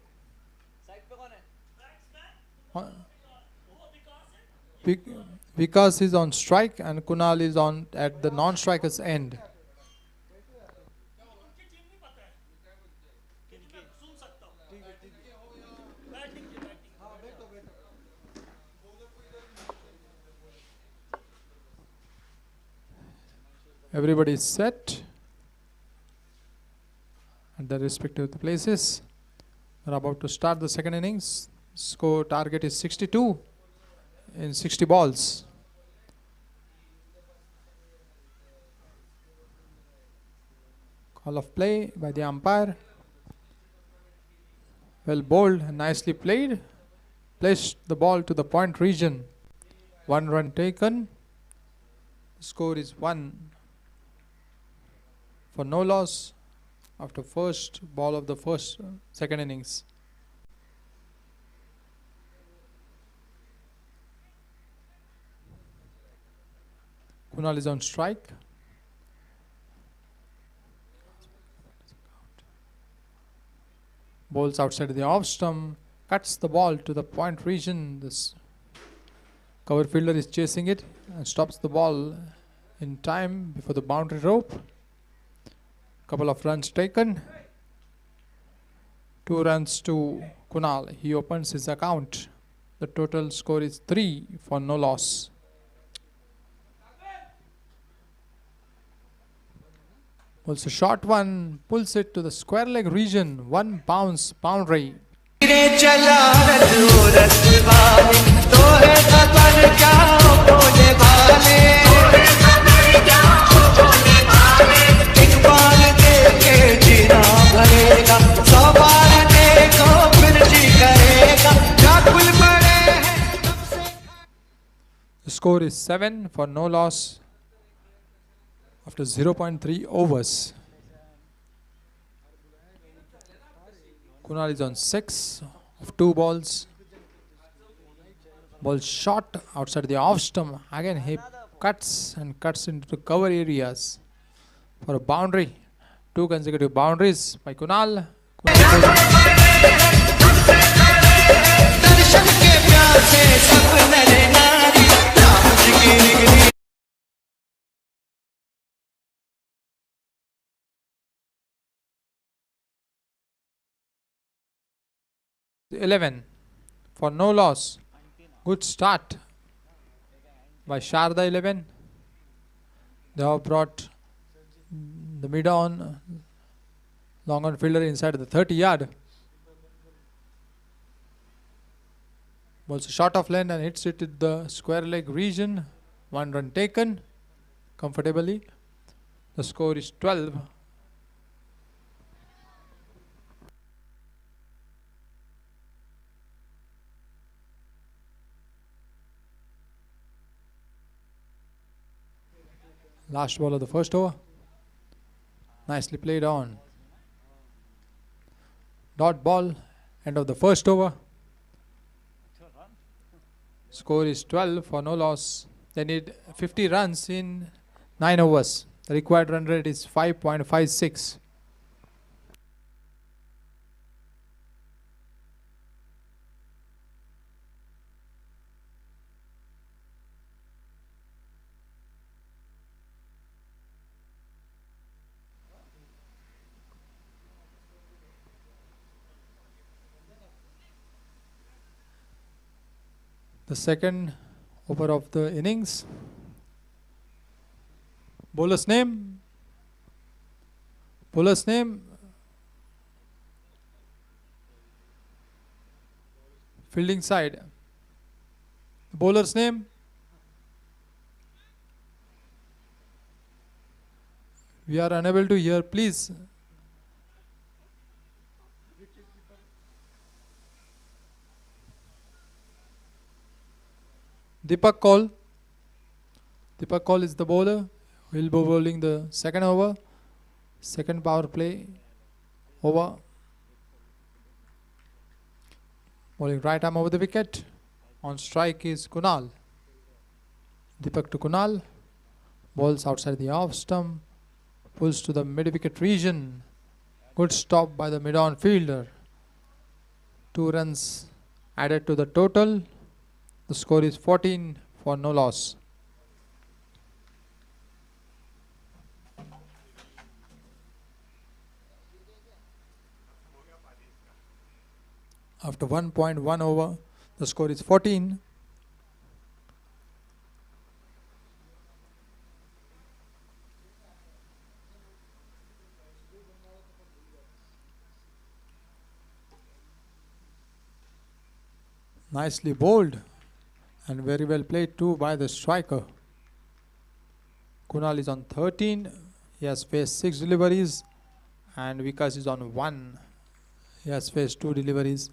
Vikas is on strike and Kunal is on at the non-striker's end. Everybody is set at their respective places. We're about to start the second innings. Score target is 62 in 60 balls. Call of play by the umpire. Well bowled and nicely played. Placed the ball to the point region. 1 run taken. Score is 1 for no loss after first ball of the second innings. Kunal is on strike. Bowls outside the off stump, cuts the ball to the point region. This cover fielder is chasing it and stops the ball in time before the boundary rope. Couple of runs taken. 2 runs to Kunal. He opens his account. The total score is 3 for no loss. Also short one, pulls it to the square leg region. 1 bounce boundary. The score is 7 for no loss after 0.3 overs. Kunal is on 6 of 2 balls. Ball shot outside the off stump. Again he cuts into the cover areas for a boundary. 2 consecutive boundaries by Kunal. 11 for no loss. Good start by Sharda 11. They have brought the mid on long on fielder inside the 30-yard. Ball's short of length and hits it in the square leg region. 1 run taken comfortably. The score is 12. Last ball of the first over. Nicely played on. Dot ball, end of the first over. Score is 12 for no loss. They need 50 runs in 9 overs. The required run rate is 5.56. The second over of the innings. Bowler's name. Bowler's name. Fielding side. Bowler's name. We are unable to hear. Please. Deepak Kaul. Deepak Kaul is the bowler. Will be bowling the second over. Second power play over. Bowling right arm over the wicket. On strike is Kunal. Deepak to Kunal. Balls outside the off stump. Pulls to the mid wicket region. Good stop by the mid-on fielder. 2 runs added to the total. The score is 14 for no loss. After 1.1 over, the score is 14. Nicely bowled and very well played too by the striker. Kunal is on 13. He has faced 6 deliveries and Vikas is on 1. He has faced 2 deliveries.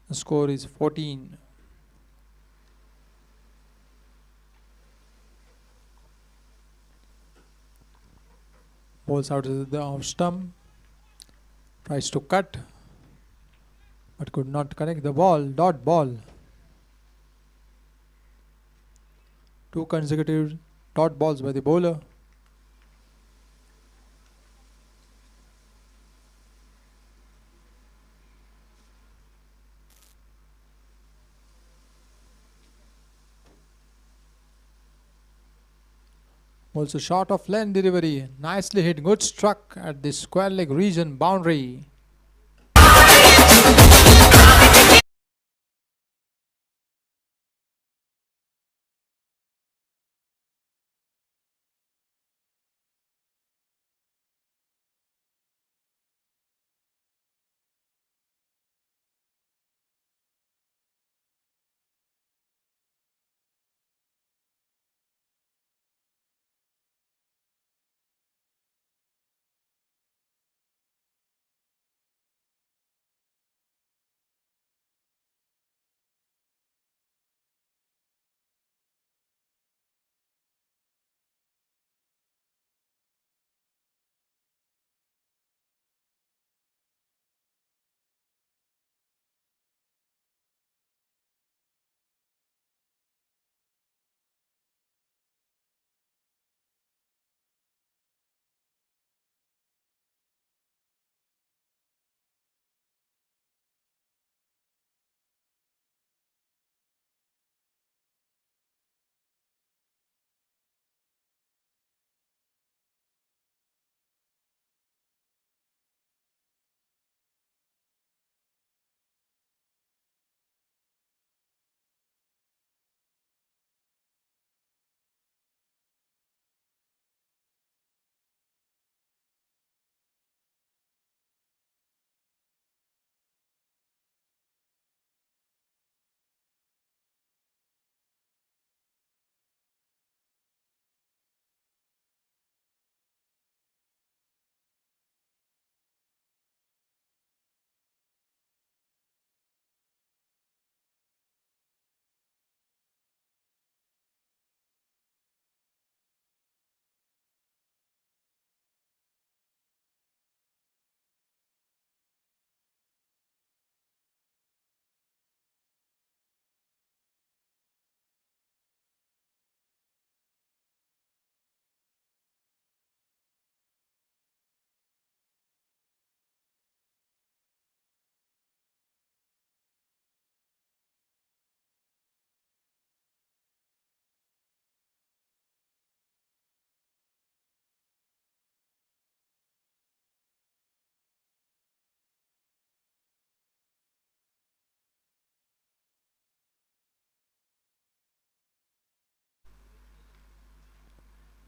The score is 14. Bowls out of the off stump. Tries to cut but could not connect the ball. Dot ball. 2 consecutive dot balls by the bowler. Also short of length delivery. Nicely hit. Good struck at the square leg region boundary.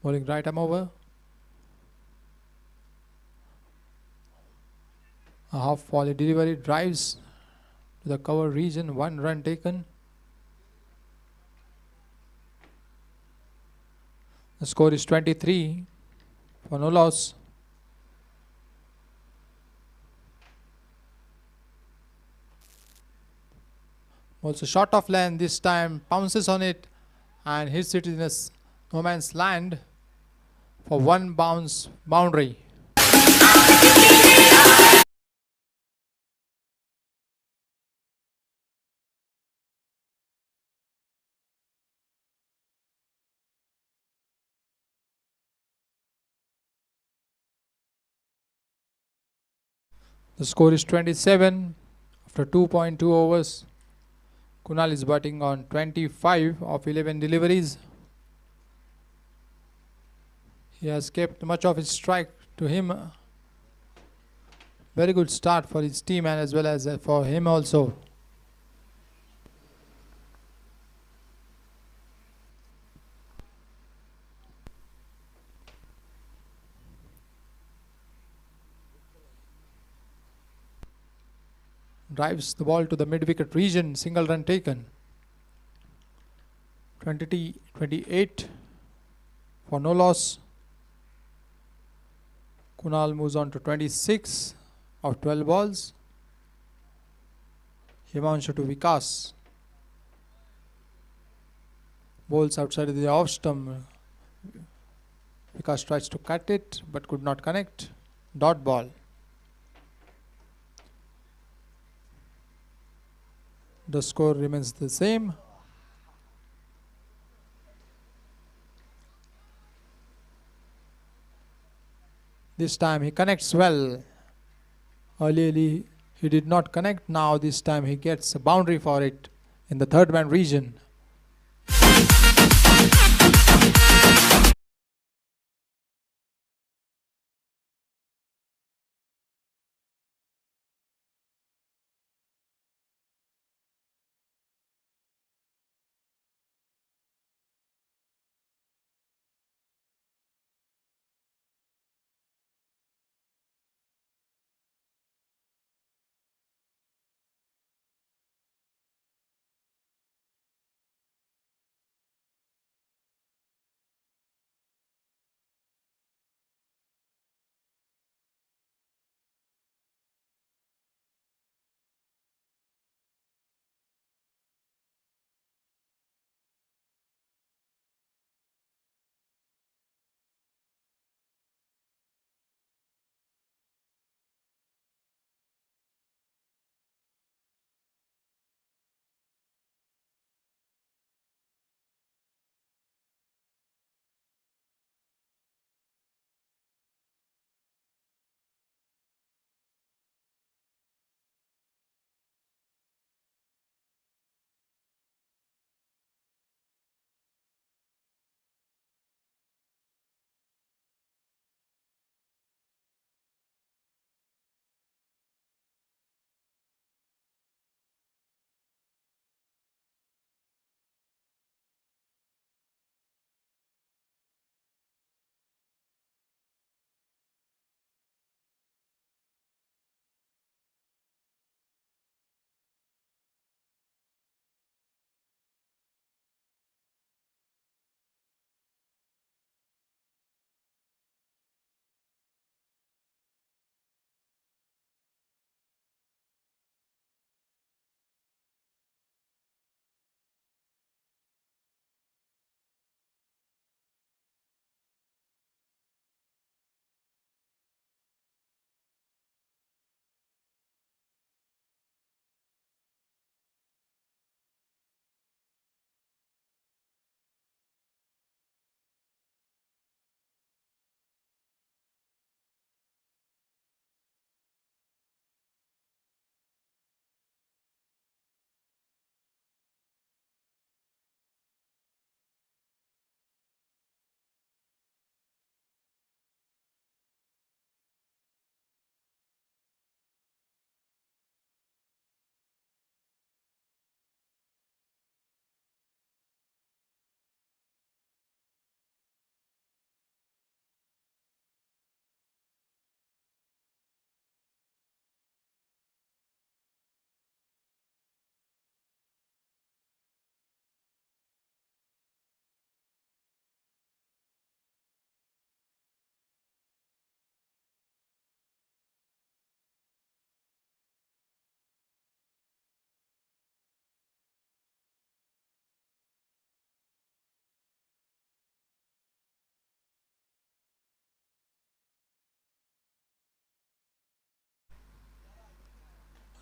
Bowling right arm over. A half volley delivery drives to the cover region. 1 run taken. The score is 23 for no loss. Also short of length this time, pounces on it and hits it in a no man's land for 1 bounce boundary. The score is 27 after 2.2 overs. Kunal is batting on 25 of 11 deliveries. He has kept much of his strike to him. Very good start for his team and as well as for him also. Drives the ball to the mid-wicket region, single run taken. 28 for no loss. Kunal moves on to 26 of 12 balls. Himanshu to Vikas. Bowls outside of the off stump. Vikas tries to cut it but could not connect. Dot ball. The score remains the same. This time he connects well. Earlier he did not connect. Now this time he gets a boundary for it in the third man region.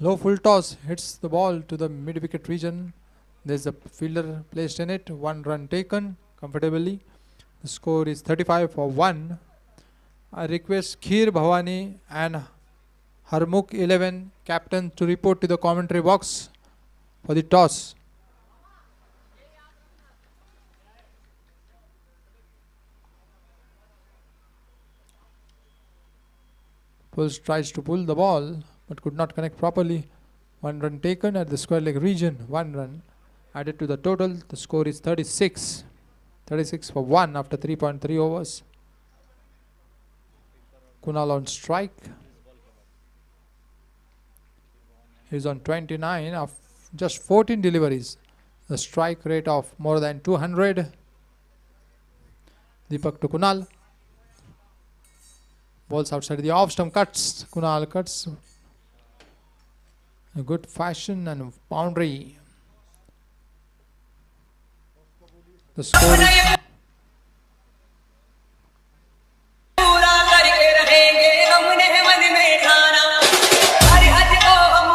Low full toss hits the ball to the mid wicket region. There's a fielder placed in it. 1 run taken comfortably. The score is 35 for 1. I request Kheer Bhavani and Harmukh 11 captain to report to the commentary box for the toss. Pulse tries to pull the ball but could not connect properly. 1 run taken at the square leg region. 1 run added to the total. The score is 36. 36 for 1 after 3.3 overs. Kunal on strike. He's on 29 of just 14 deliveries. The strike rate of more than 200. Deepak to Kunal. Balls outside the off stump, cuts. Kunal cuts. A good fashion and boundary. The score is पूरा करके रहेंगे हमने मन में ठाना हर हद को हम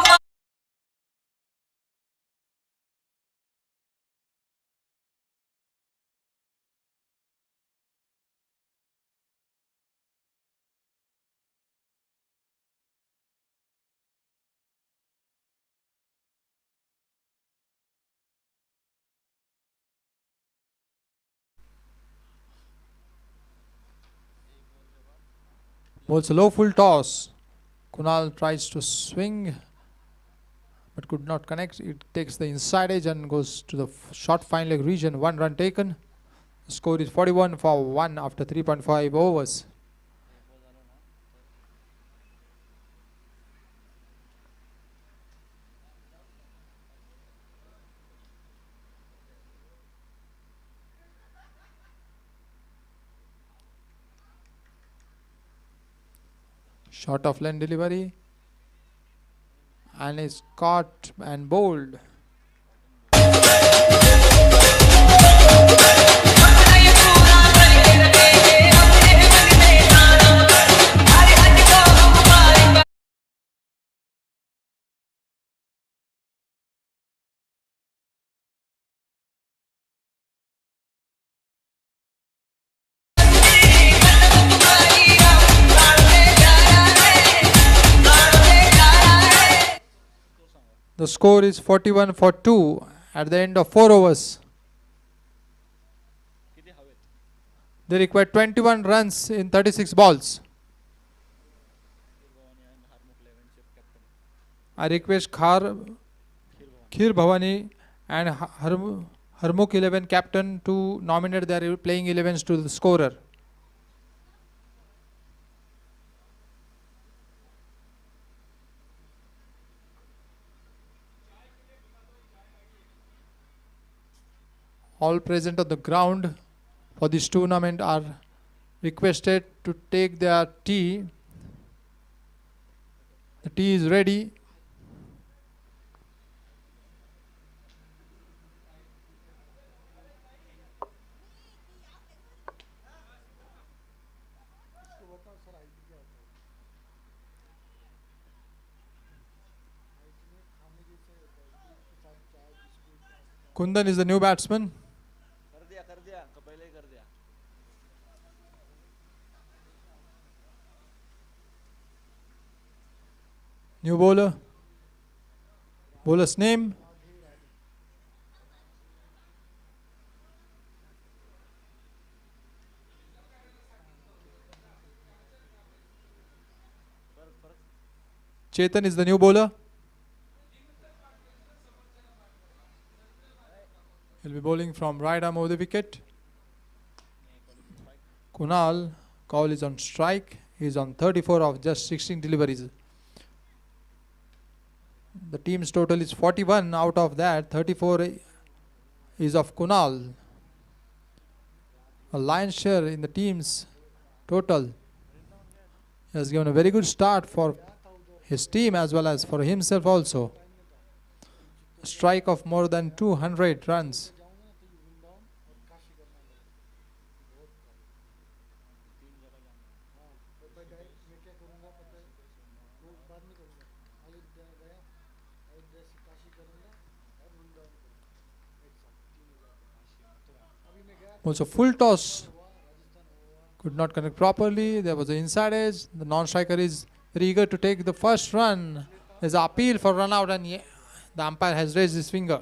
bowls a low full toss. Kunal tries to swing but could not connect. It takes the inside edge and goes to the short fine leg region. 1 run taken. The score is 41 for 1 after 3.5 overs. Short off lane delivery and is caught and bowled. अपना ये पूरा करके रहेंगे हमने मन में ठाना हर हद को हम पार The score is 41 for 2 at the end of 4 overs. They require 21 runs in 36 balls. I request Khir Bhavani and Harmukh 11 captain to nominate their playing 11s to the scorer. All present on the ground for this tournament are requested to take their tea. The tea is ready. Kundan is the new batsman. कर दिया पहले ही कर दिया New bowler. Bowler's name. Chetan is the new bowler. He'll be bowling from right arm over the wicket. Kunal Kaul is on strike. He is on 34 of just 16 deliveries. The team's total is 41. Out of that, 34 is of Kunal. A lion's share in the team's total. He has given a very good start for his team as well as for himself also. A strike of more than 200 runs. Also full toss could not connect properly. There was an inside edge. The non-striker is very eager to take the first run. There's an appeal for run out, and the umpire has raised his finger.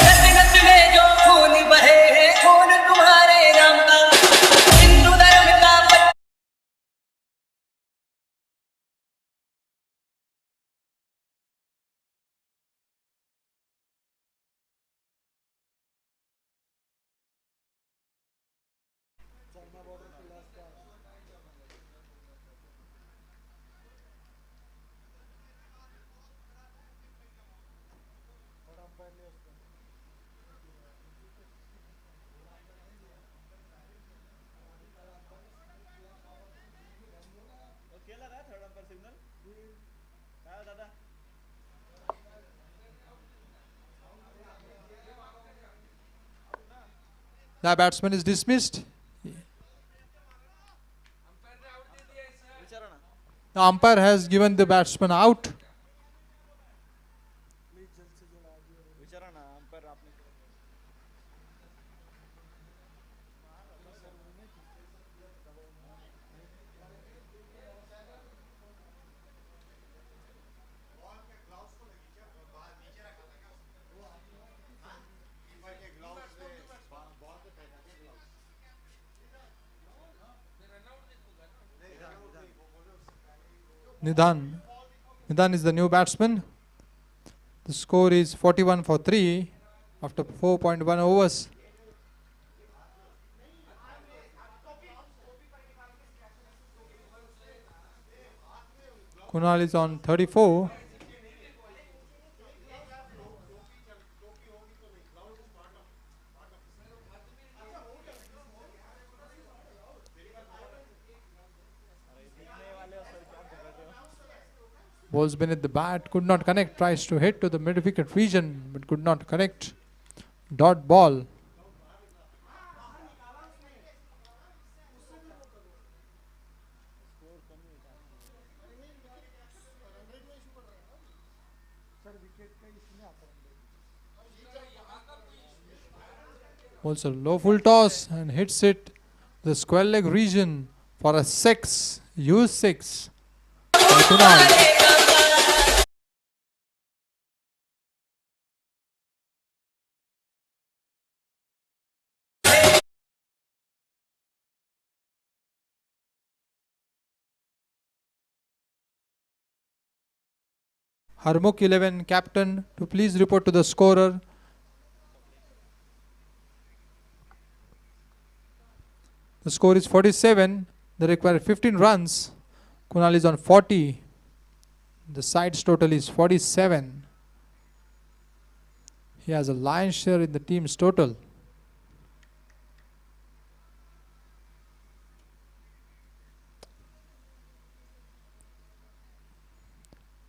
नस नस में जो खून बहे है खून तुम्हारे नाम का हिंदू धर्म का केला काय थर्ड अंपायर सिग्नल काय हो दादा The batsman is dismissed. विचारा ना The umpire has given the batsman out. विचारा ना अंपायर आपने Nidhan. Nidhan is the new batsman. The score is 41 for 3 after 4.1 overs. Kunal is on 34. Balls beneath the bat, could not connect, tries to hit to the mid wicket region but could not connect. Dot ball. Also low full toss and hits it the square leg region for a 6. Use 6. by Kunal. Harmukh 11 captain to please report to the scorer. The score is 47. They require 15 runs. Kunal is on 40. The side's total is 47. He has a lion's share in the team's total.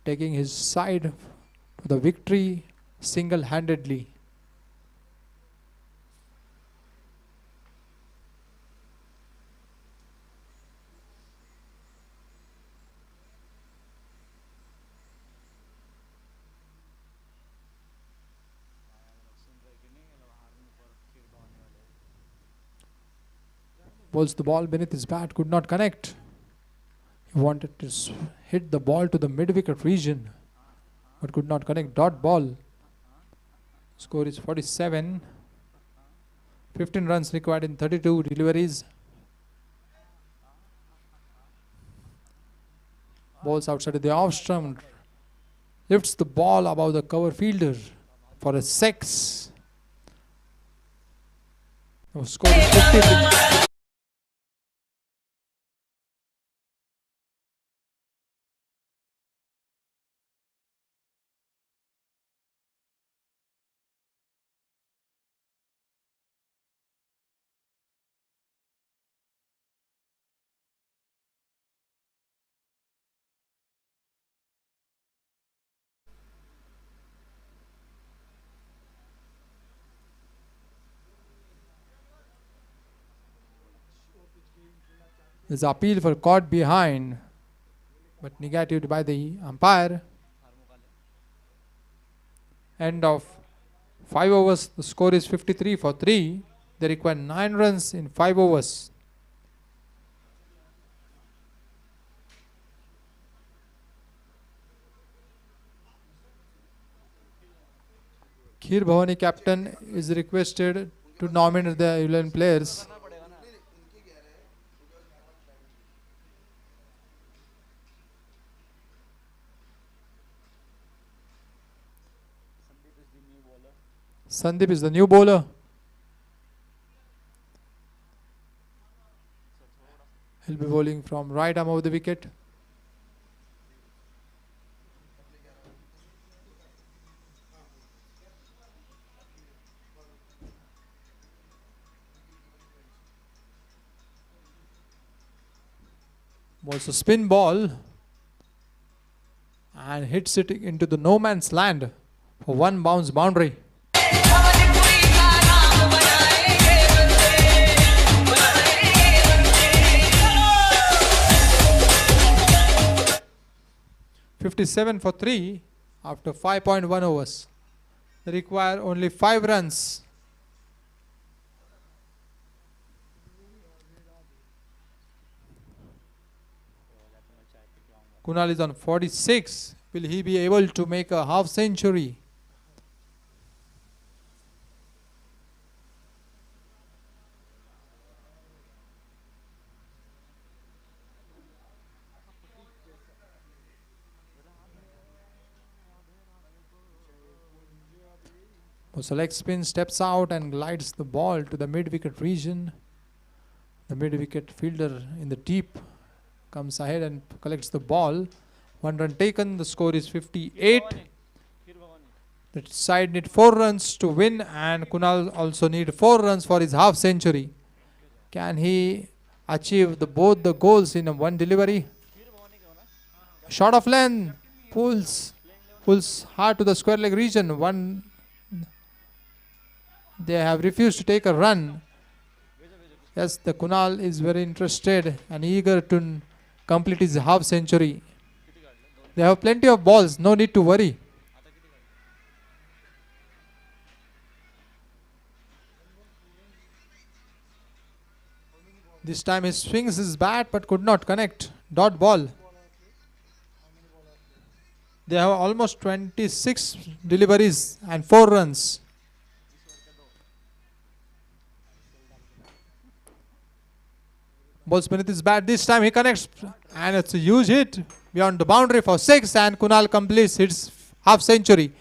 Taking his side to the victory single-handedly. Bowls the ball beneath his bat, could not connect. He wanted to hit the ball to the mid-wicket region, but could not connect. Dot ball. Score is 47. 15 runs required in 32 deliveries. Balls outside of the off stump. Lifts the ball above the cover fielder for a 6. The score is 50. There's appeal for caught behind, but negatived by the umpire. End of 5 overs. The score is 53 for 3. They require 9 runs in 5 overs. Kheer Bhavani captain is requested to nominate the 11 players. Sandeep is the new bowler. He'll be bowling from right arm of the wicket. Bowls a spin ball and hits it into the no man's land for 1 bounce boundary. Bhojpuri का नाम बनाएंगे बंदे 57 for 3 after 5.1 overs. They require only 5 runs. Kunal is on 46. Will he be able to make a half century? Leg spin, steps out and glides the ball to the mid-wicket region. The mid-wicket fielder in the deep comes ahead and collects the ball. 1 run taken. The score is 58. The side need 4 runs to win, and Kunal also need 4 runs for his half century. Can he achieve both the goals in one delivery? Shot of length pulls hard to the square leg region. They have refused to take a run. Yes, the Kunal is very interested and eager to complete his half century. They have plenty of balls, no need to worry. This time he swings his bat but could not connect. Dot ball. They have almost 26 deliveries and 4 runs. Balls beneath his bat. This time he connects and it's a huge hit beyond the boundary for 6, and Kunal completes his half century.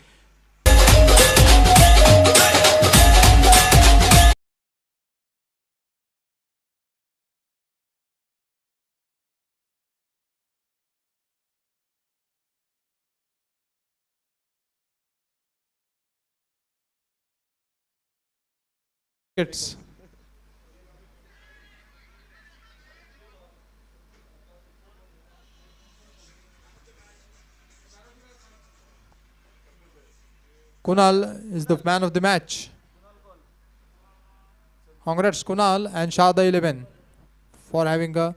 It's Kunal is the man of the match. Congrats Kunal and Shah the 11 for having a